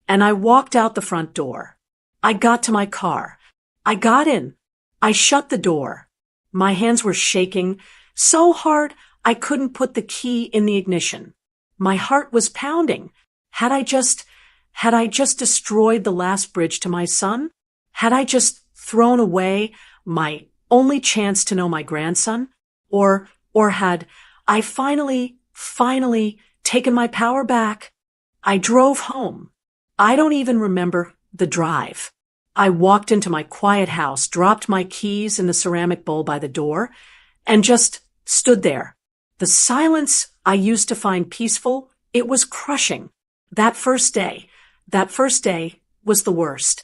And I walked out the front door. I got to my car. I got in. I shut the door. My hands were shaking so hard I couldn't put the key in the ignition. My heart was pounding. Had I just destroyed the last bridge to my son? Had I just thrown away my only chance to know my grandson? Or had I finally taken my power back? I drove home. I don't even remember the drive. I walked into my quiet house, dropped my keys in the ceramic bowl by the door, and just stood there. The silence I used to find peaceful, it was crushing. That first day was the worst.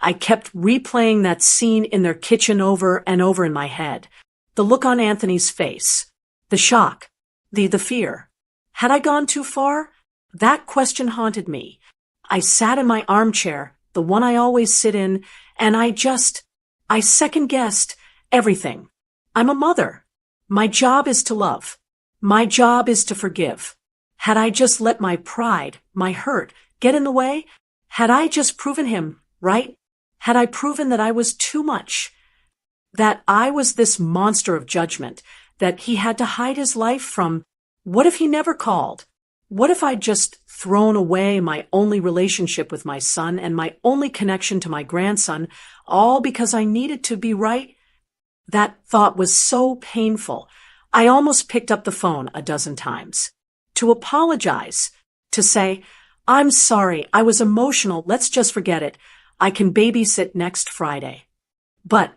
I kept replaying that scene in their kitchen over and over in my head. The look on Anthony's face, the shock, the fear. Had I gone too far? That question haunted me. I sat in my armchair, the one I always sit in, and I second-guessed everything. I'm a mother. My job is to love. My job is to forgive. Had I just let my pride, my hurt, get in the way? Had I just proven him right? Had I proven that I was too much? That I was this monster of judgment, that he had to hide his life from? What if he never called? What if I'd just thrown away my only relationship with my son and my only connection to my grandson, all because I needed to be right? That thought was so painful. I almost picked up the phone a dozen times. To apologize. To say, I'm sorry, I was emotional, let's just forget it. I can babysit next Friday. But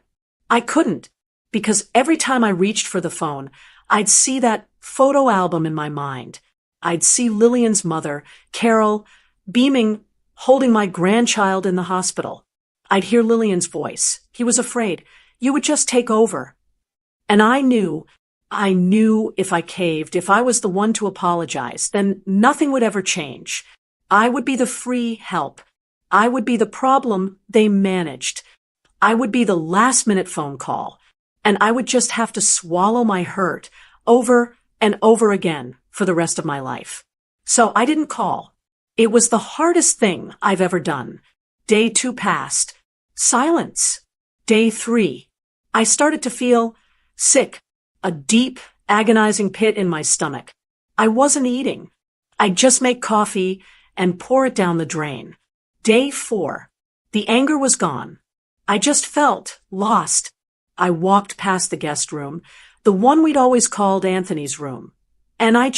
I couldn't, because every time I reached for the phone, I'd see that photo album in my mind. I'd see Lillian's mother, Carol, beaming, holding my grandchild in the hospital. I'd hear Lillian's voice. He was afraid. You would just take over. And I knew if I caved, if I was the one to apologize, then nothing would ever change. I would be the free help. I would be the problem they managed. I would be the last-minute phone call. And I would just have to swallow my hurt over and over again for the rest of my life. So I didn't call. It was the hardest thing I've ever done. Day 2 passed. Silence. Day 3. I started to feel sick, a deep, agonizing pit in my stomach. I wasn't eating. I'd just make coffee and pour it down the drain. Day 4. The anger was gone. I just felt lost. I walked past the guest room, the one we'd always called Anthony's room. And I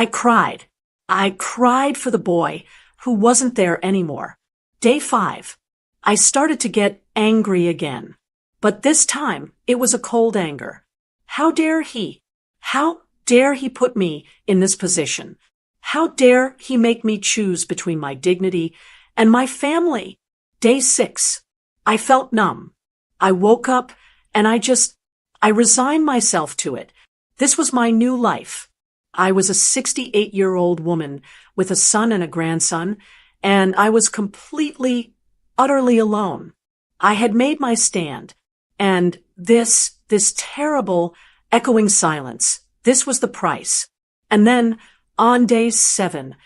cried. I cried for the boy who wasn't there anymore. Day 5. I started to get angry again. But this time, it was a cold anger. How dare he? How dare he put me in this position? How dare he make me choose between my dignity and my family? Day 6. I felt numb. I woke up and I resigned myself to it. This was my new life. I was a 68-year-old woman with a son and a grandson, and I was completely, utterly alone. I had made my stand, and this terrible, echoing silence, this was the price. And then, on day 7,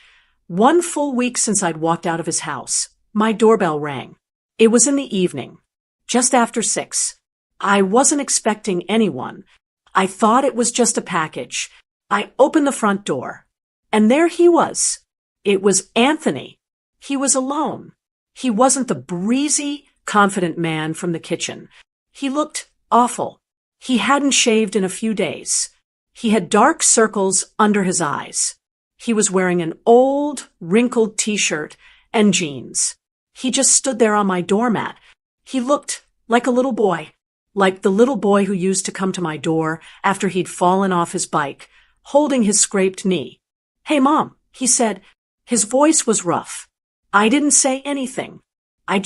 1 full week since I'd walked out of his house, my doorbell rang. It was in the evening, just after 6. I wasn't expecting anyone. I thought it was just a package. I opened the front door, and there he was. It was Anthony. He was alone. He wasn't the breezy, confident man from the kitchen. He looked awful. He hadn't shaved in a few days. He had dark circles under his eyes. He was wearing an old, wrinkled t-shirt and jeans. He just stood there on my doormat. He looked like a little boy, like the little boy who used to come to my door after he'd fallen off his bike, holding his scraped knee. Hey, Mom, he said. His voice was rough. I didn't say anything. I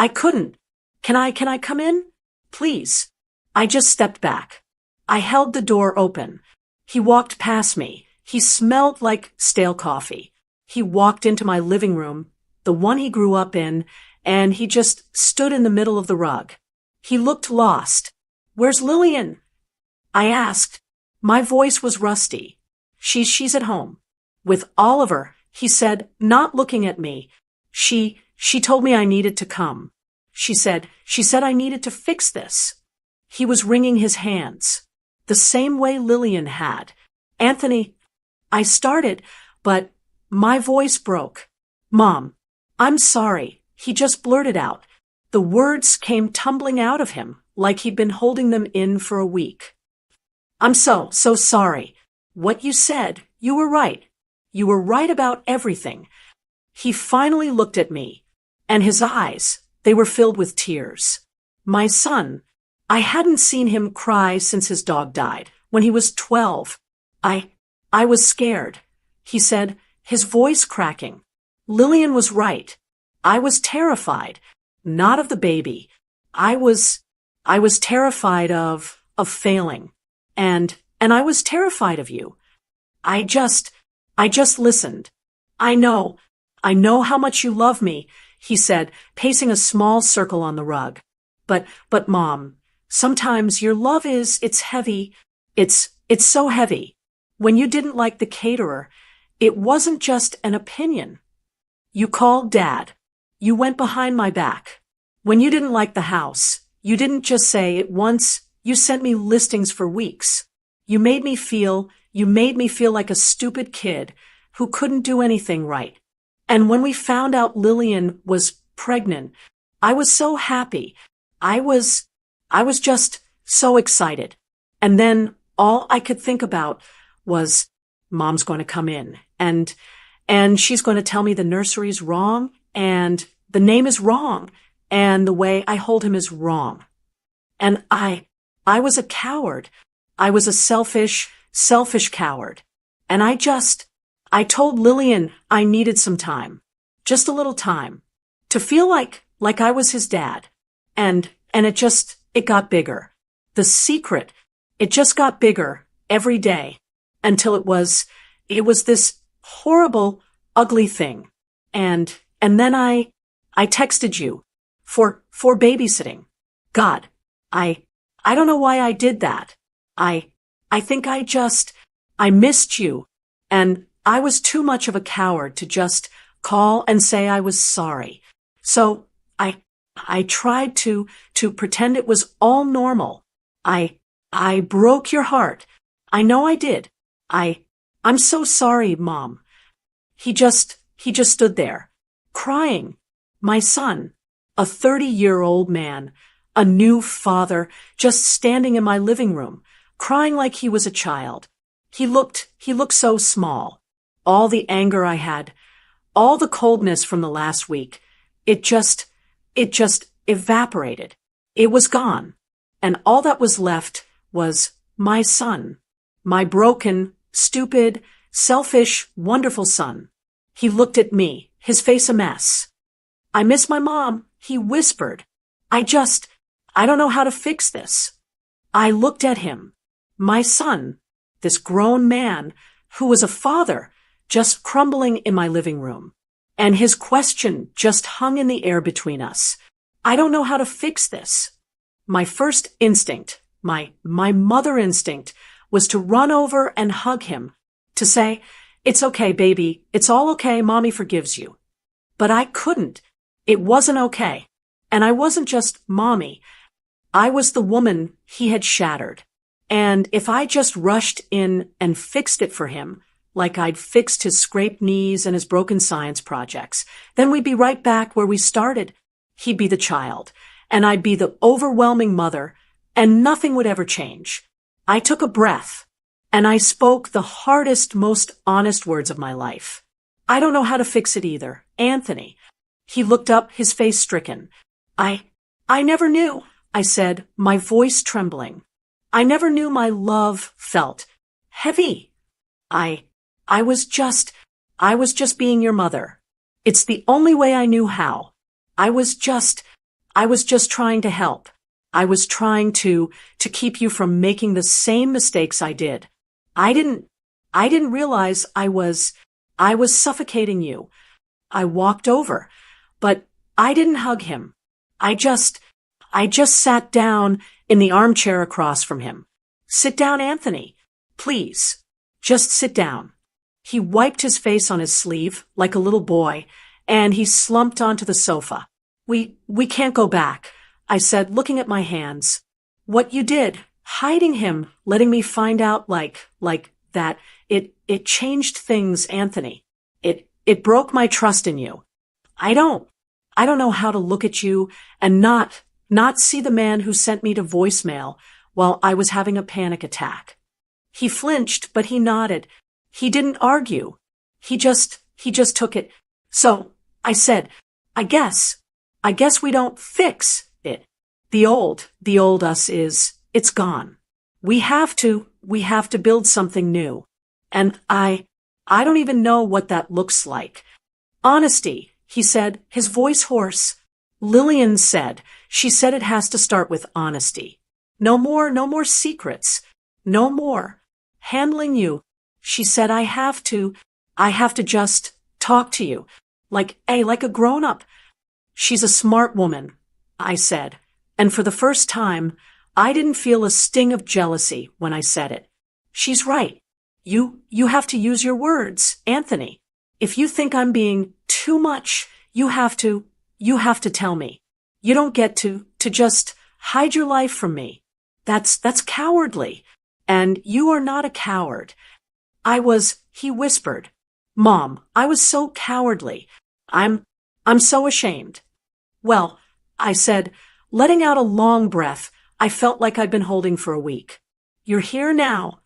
couldn't. Can I come in? Please. I just stepped back. I held the door open. He walked past me. He smelled like stale coffee. He walked into my living room, the one he grew up in, and he just stood in the middle of the rug. He looked lost. Where's Lillian? I asked. My voice was rusty. She's at home. With Oliver, he said, not looking at me. She told me I needed to come. She said I needed to fix this. He was wringing his hands, the same way Lillian had. Anthony, I started, but my voice broke. Mom, I'm sorry. He just blurted out. The words came tumbling out of him, like he'd been holding them in for a week. I'm so sorry. What you said, you were right. You were right about everything. He finally looked at me, and his eyes, they were filled with tears. My son, I hadn't seen him cry since his dog died, when he was 12. I was scared. He said, his voice cracking. Lillian was right. I was terrified, not of the baby. I was terrified of failing. And I was terrified of you. I just listened. I know how much you love me, he said, pacing a small circle on the rug. But Mom, sometimes your love it's heavy. It's so heavy. When you didn't like the caterer, it wasn't just an opinion. You called Dad. You went behind my back. When you didn't like the house, you didn't just say it once, you sent me listings for weeks. You made me feel like a stupid kid who couldn't do anything right. And when we found out Lillian was pregnant, I was so happy. I was just so excited. And then all I could think about was, Mom's going to come in and she's going to tell me the nursery's wrong and the name is wrong and the way I hold him is wrong. And I was a coward. I was a selfish coward. And I told Lillian I needed some time, just a little time, to feel like I was his dad. And it got bigger. The secret, it just got bigger every day until it was this horrible, ugly thing. And then I texted you for babysitting. God, I don't know why I did that. I think I missed you, and I was too much of a coward to just call and say I was sorry. So I tried to pretend it was all normal. I broke your heart. I know I did. I'm so sorry, Mom. He just stood there, crying. My son, a 30-year-old man, a new father, just standing in my living room, crying like he was a child. He looked so small. All the anger I had, all the coldness from the last week, it just evaporated. It was gone. And all that was left was my son, my broken, stupid, selfish, wonderful son. He looked at me, his face a mess. I miss my mom, he whispered. I don't know how to fix this. I looked at him, my son, this grown man who was a father, just crumbling in my living room. And his question just hung in the air between us. I don't know how to fix this. My first instinct, my mother instinct, was to run over and hug him, to say, it's okay, baby, it's all okay, Mommy forgives you. But I couldn't. It wasn't okay. And I wasn't just Mommy. I was the woman he had shattered. And if I just rushed in and fixed it for him, like I'd fixed his scraped knees and his broken science projects, then we'd be right back where we started. He'd be the child, and I'd be the overwhelming mother, and nothing would ever change. I took a breath, and I spoke the hardest, most honest words of my life. I don't know how to fix it either. Anthony. He looked up, his face stricken. I never knew, I said, my voice trembling. I never knew my love felt heavy. I was just being your mother. It's the only way I knew how. I was just trying to help. I was trying to keep you from making the same mistakes I did. I didn't realize I was suffocating you. I walked over, but I didn't hug him. I just sat down in the armchair across from him. Sit down, Anthony. Please. Just sit down. He wiped his face on his sleeve like a little boy, and he slumped onto the sofa. We can't go back, I said, looking at my hands. What you did, hiding him, letting me find out like that, it changed things, Anthony. It broke my trust in you. I don't know how to look at you and not not see the man who sent me to voicemail while I was having a panic attack. He flinched, but he nodded. He didn't argue. He just took it. So, I said, I guess we don't fix it. The old us it's gone. We have to build something new. And I don't even know what that looks like. Honesty, he said, his voice hoarse. Lillian said, she said it has to start with honesty. No more secrets. No more handling you. She said, I have to just talk to you. Like a grown-up. She's a smart woman, I said. And for the first time, I didn't feel a sting of jealousy when I said it. She's right. You have to use your words, Anthony. If you think I'm being too much, you have to tell me. You don't get to just hide your life from me. That's cowardly. And you are not a coward. He whispered. Mom, I was so cowardly. I'm so ashamed. Well, I said, letting out a long breath I felt like I'd been holding for a week. You're here now.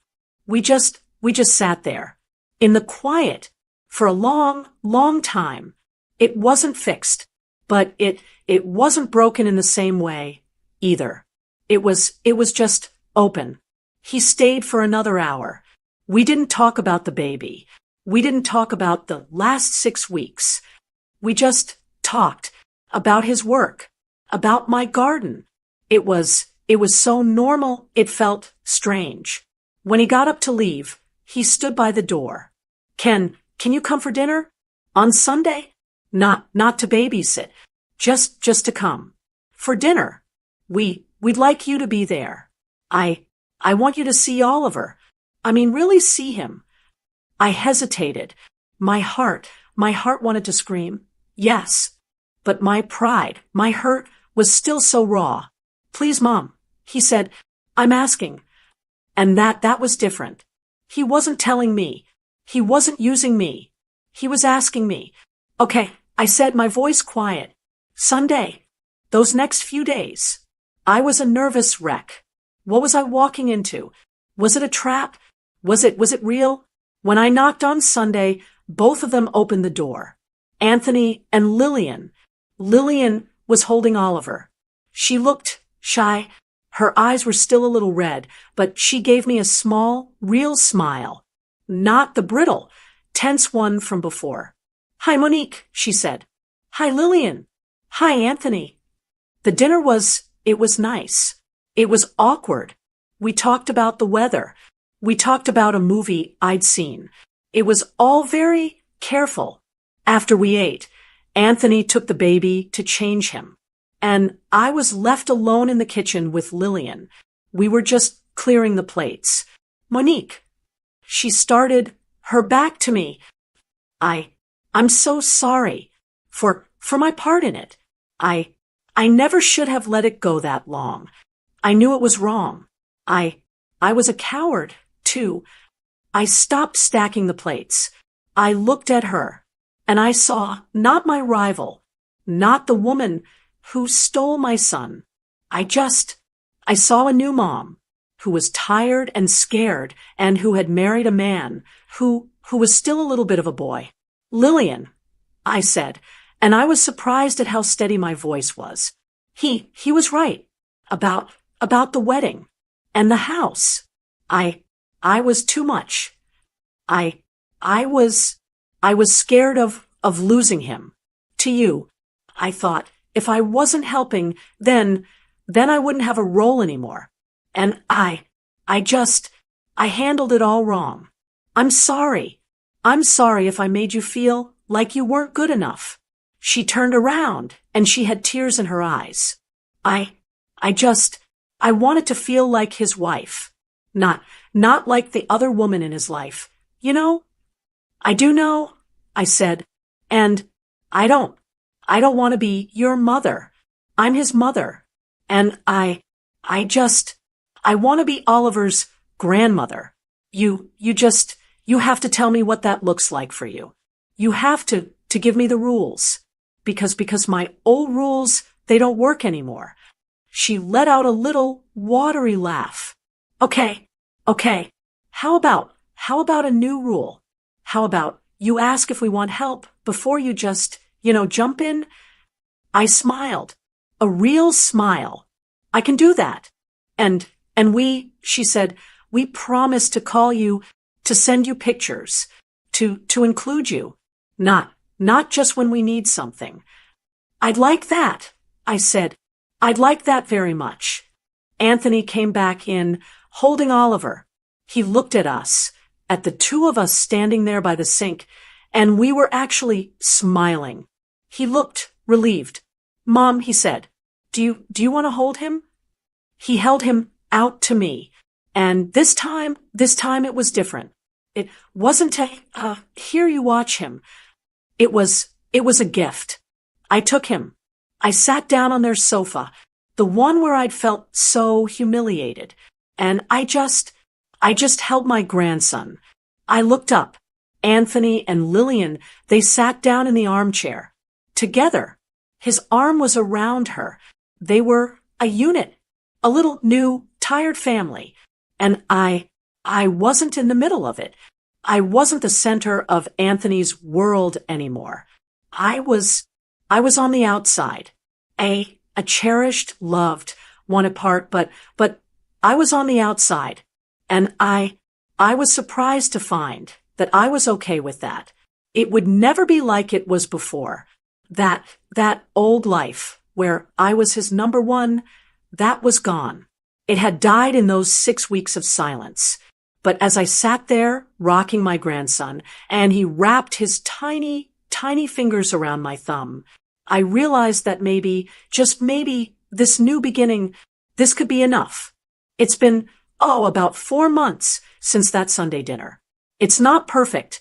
We just sat there. In the quiet. For a long, long time. It wasn't fixed. But it wasn't broken in the same way, either. It was just open. He stayed for another hour. We didn't talk about the baby. We didn't talk about the last 6 weeks. We just talked about his work, about my garden. It was so normal, it felt strange. When he got up to leave, he stood by the door. Can you come for dinner? On Sunday? Not to babysit. Just to come. For dinner. We'd like you to be there. I want you to see Oliver. I mean, really see him. I hesitated. My heart wanted to scream. Yes. But my pride, my hurt was still so raw. Please, Mom, he said, I'm asking. And that was different. He wasn't telling me. He wasn't using me. He was asking me. Okay, I said, my voice quiet. Sunday. Those next few days. I was a nervous wreck. What was I walking into? Was it a trap? Was it real? When I knocked on Sunday, both of them opened the door. Anthony and Lillian. Lillian was holding Oliver. She looked shy. Her eyes were still a little red, but she gave me a small, real smile. Not the brittle, tense one from before. Hi, Monique, she said. Hi, Lillian. Hi, Anthony. The dinner was nice. It was awkward. We talked about the weather. We talked about a movie I'd seen. It was all very careful. After we ate, Anthony took the baby to change him. And I was left alone in the kitchen with Lillian. We were just clearing the plates. Monique. She started her back to me. I'm so sorry for my part in it. I never should have let it go that long. I knew it was wrong. I was a coward, too. I stopped stacking the plates. I looked at her, and I saw not my rival, not the woman who stole my son. I saw a new mom who was tired and scared and who had married a man who was still a little bit of a boy. Lillian, I said, and I was surprised at how steady my voice was. He was right about the wedding and the house. I was too much. I was scared of losing him. To you, I thought, if I wasn't helping, then I wouldn't have a role anymore. And I handled it all wrong. I'm sorry. I'm sorry if I made you feel like you weren't good enough. She turned around and she had tears in her eyes. I wanted to feel like his wife. Not like the other woman in his life. You know? I do know, I said. And I don't want to be your mother. I'm his mother. And I want to be Oliver's grandmother. You have to tell me what that looks like for you. You have to give me the rules. Because my old rules, they don't work anymore. She let out a little watery laugh. Okay, okay. How about a new rule? How about you ask if we want help before you just, jump in? I smiled. A real smile. I can do that. And she said, we promise to call you, to send you pictures, to include you. Not just when we need something. I'd like that, I said. I'd like that very much. Anthony came back in, holding Oliver. He looked at us, at the two of us standing there by the sink, and we were actually smiling. He looked relieved. Mom, he said, do you want to hold him? He held him out to me, and this time it was different. It wasn't to hear you watch him. It was a gift. I took him. I sat down on their sofa, the one where I'd felt so humiliated, and I just held my grandson. I looked up. Anthony and Lillian, they sat down in the armchair. Together. His arm was around her. They were a unit. A little new, tired family. And I wasn't in the middle of it. I wasn't the center of Anthony's world anymore. I was on the outside. A cherished, loved, wanted part, but I was on the outside. And I was surprised to find that I was okay with that. It would never be like it was before. That old life where I was his number one, that was gone. It had died in those 6 weeks of silence. But as I sat there, rocking my grandson, and he wrapped his tiny, tiny fingers around my thumb, I realized that maybe, just maybe, this new beginning, this could be enough. It's been, about 4 months since that Sunday dinner. It's not perfect.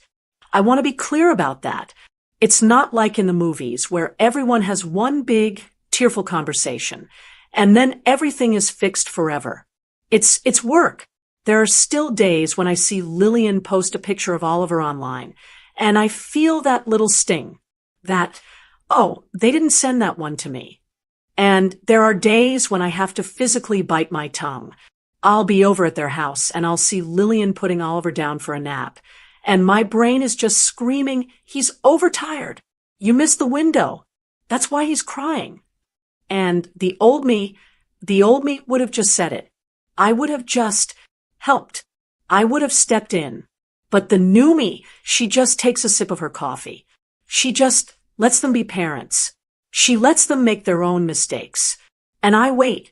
I want to be clear about that. It's not like in the movies where everyone has one big, tearful conversation, and then everything is fixed forever. It's work. There are still days when I see Lillian post a picture of Oliver online, and I feel that little sting. That, they didn't send that one to me. And there are days when I have to physically bite my tongue. I'll be over at their house, and I'll see Lillian putting Oliver down for a nap. And my brain is just screaming, he's overtired. You missed the window. That's why he's crying. And the old me would have just said it. I would have just helped. I would have stepped in. But the new me, she just takes a sip of her coffee. She just lets them be parents. She lets them make their own mistakes. And I wait.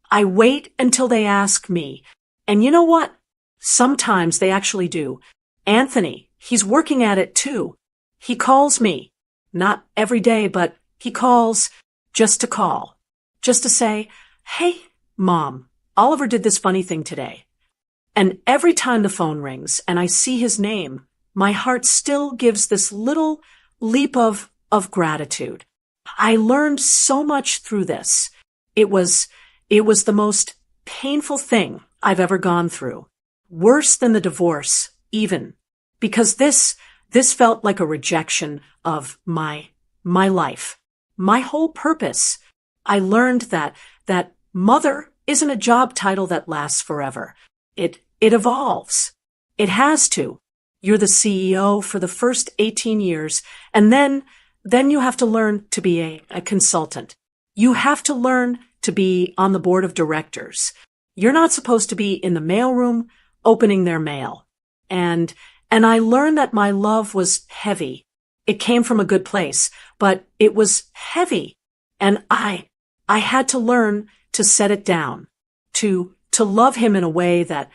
I wait until they ask me. And you know what? Sometimes they actually do. Anthony, he's working at it too. He calls me. Not every day, but he calls just to call. Just to say, hey, Mom, Oliver did this funny thing today. And every time the phone rings and I see his name, my heart still gives this little leap of gratitude. I learned so much through this. It was the most painful thing I've ever gone through. Worse than the divorce, even. Because this felt like a rejection of my life. My whole purpose. I learned that mother isn't a job title that lasts forever. It evolves. It has to. You're the CEO for the first 18 years, and then you have to learn to be a consultant. You have to learn to be on the board of directors. You're not supposed to be in the mailroom opening their mail. And I learned that my love was heavy. It came from a good place, but it was heavy. And I had to learn to set it down, to love him in a way that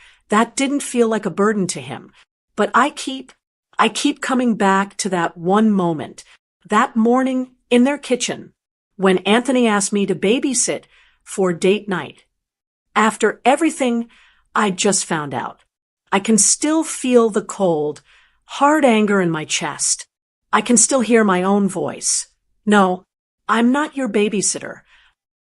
didn't feel like a burden to him. But I keep coming back to that one moment, that morning in their kitchen, when Anthony asked me to babysit for date night. After everything I just found out, I can still feel the cold, hard anger in my chest. I can still hear my own voice. No, I'm not your babysitter.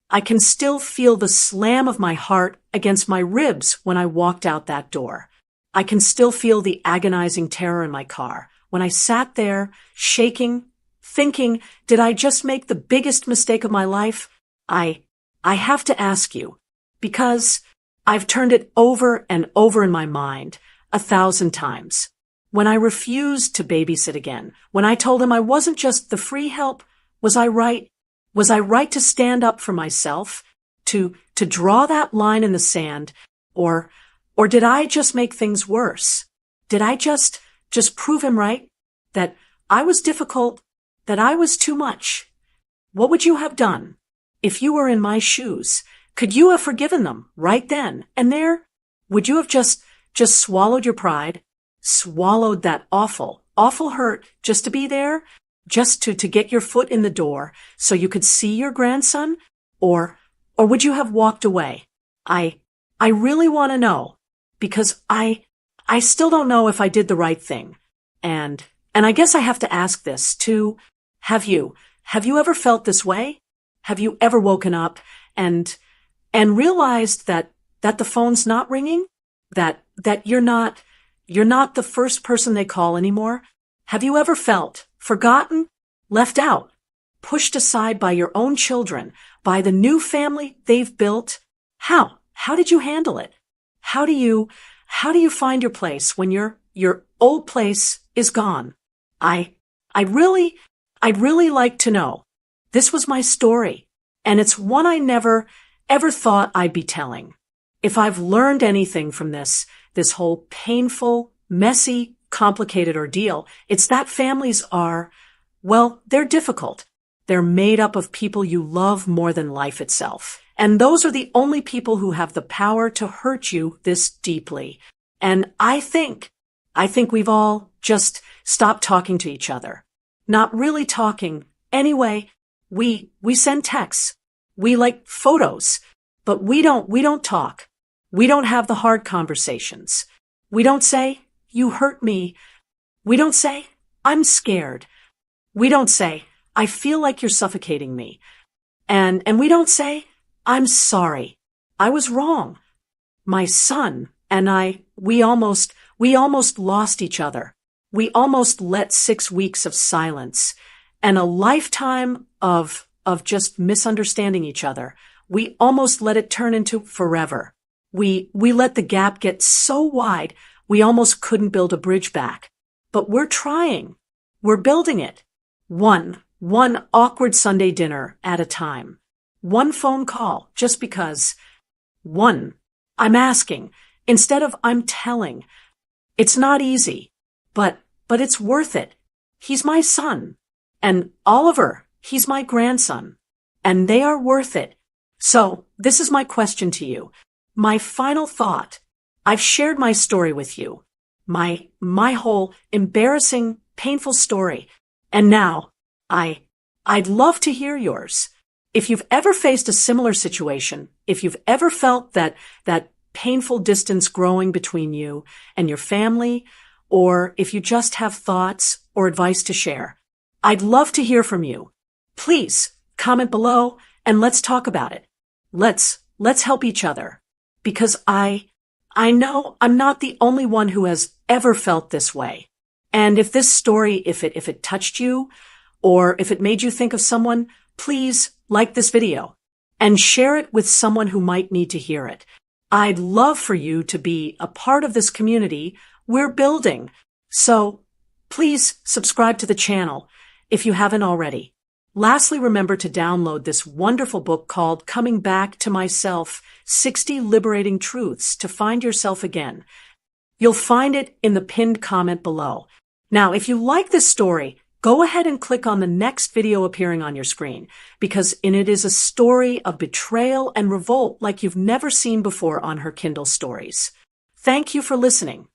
I can still feel the slam of my heart against my ribs when I walked out that door. I can still feel the agonizing terror in my car when I sat there, shaking, thinking, did I just make the biggest mistake of my life? I I have to ask you, because I've turned it over and over in my mind 1,000 times. When I refused to babysit again, when I told him I wasn't just the free help, was I right? Was I right to stand up for myself? To draw that line in the sand? Or did I just make things worse? Did I just prove him right? That I was difficult? That I was too much? What would you have done if you were in my shoes? Could you have forgiven them right then and there? Would you have just swallowed your pride? Swallowed that awful hurt just to be there? Just to get your foot in the door so you could see your grandson? Or would you have walked away? I really want to know, because I still don't know if I did the right thing. And I guess I have to ask this too. Have you ever felt this way? Have you ever woken up and realized that the phone's not ringing? That you're not the first person they call anymore? Have you ever felt forgotten, left out, pushed aside by your own children, by the new family they've built? How did you handle it? How do you find your place when your old place is gone? I'd really like to know. This was my story, and it's one I never ever thought I'd be telling. If I've learned anything from this whole painful, messy, complicated ordeal, it's that families are, well, they're difficult. They're made up of people you love more than life itself. And those are the only people who have the power to hurt you this deeply. And I think we've all just stopped talking to each other. Not really talking. Anyway, we send texts. We like photos, but we don't talk. We don't have the hard conversations. We don't say, you hurt me. We don't say, I'm scared. We don't say, I feel like you're suffocating me. And we don't say, I'm sorry. I was wrong. My son and we almost lost each other. We almost let 6 weeks of silence and a lifetime of just misunderstanding each other. We almost let it turn into forever. We let the gap get so wide, we almost couldn't build a bridge back. But we're trying. We're building it. One awkward Sunday dinner at a time. One phone call, just because. One. I'm asking, instead of I'm telling. It's not easy, but it's worth it. He's my son. And Oliver, he's my grandson. And they are worth it. So, this is my question to you. My final thought. I've shared my story with you. My whole embarrassing, painful story. And now, I'd love to hear yours. If you've ever faced a similar situation, if you've ever felt that painful distance growing between you and your family, or if you just have thoughts or advice to share, I'd love to hear from you. Please comment below and let's talk about it. Let's help each other, because I know I'm not the only one who has ever felt this way. And if this story, if it touched you, or if it made you think of someone, please like this video and share it with someone who might need to hear it. I'd love for you to be a part of this community we're building. So please subscribe to the channel if you haven't already. Lastly, remember to download this wonderful book called Coming Back to Myself, 60 Liberating Truths to Find Yourself Again. You'll find it in the pinned comment below. Now, if you like this story, go ahead and click on the next video appearing on your screen, because in it is a story of betrayal and revolt like you've never seen before on her Kindle Stories. Thank you for listening.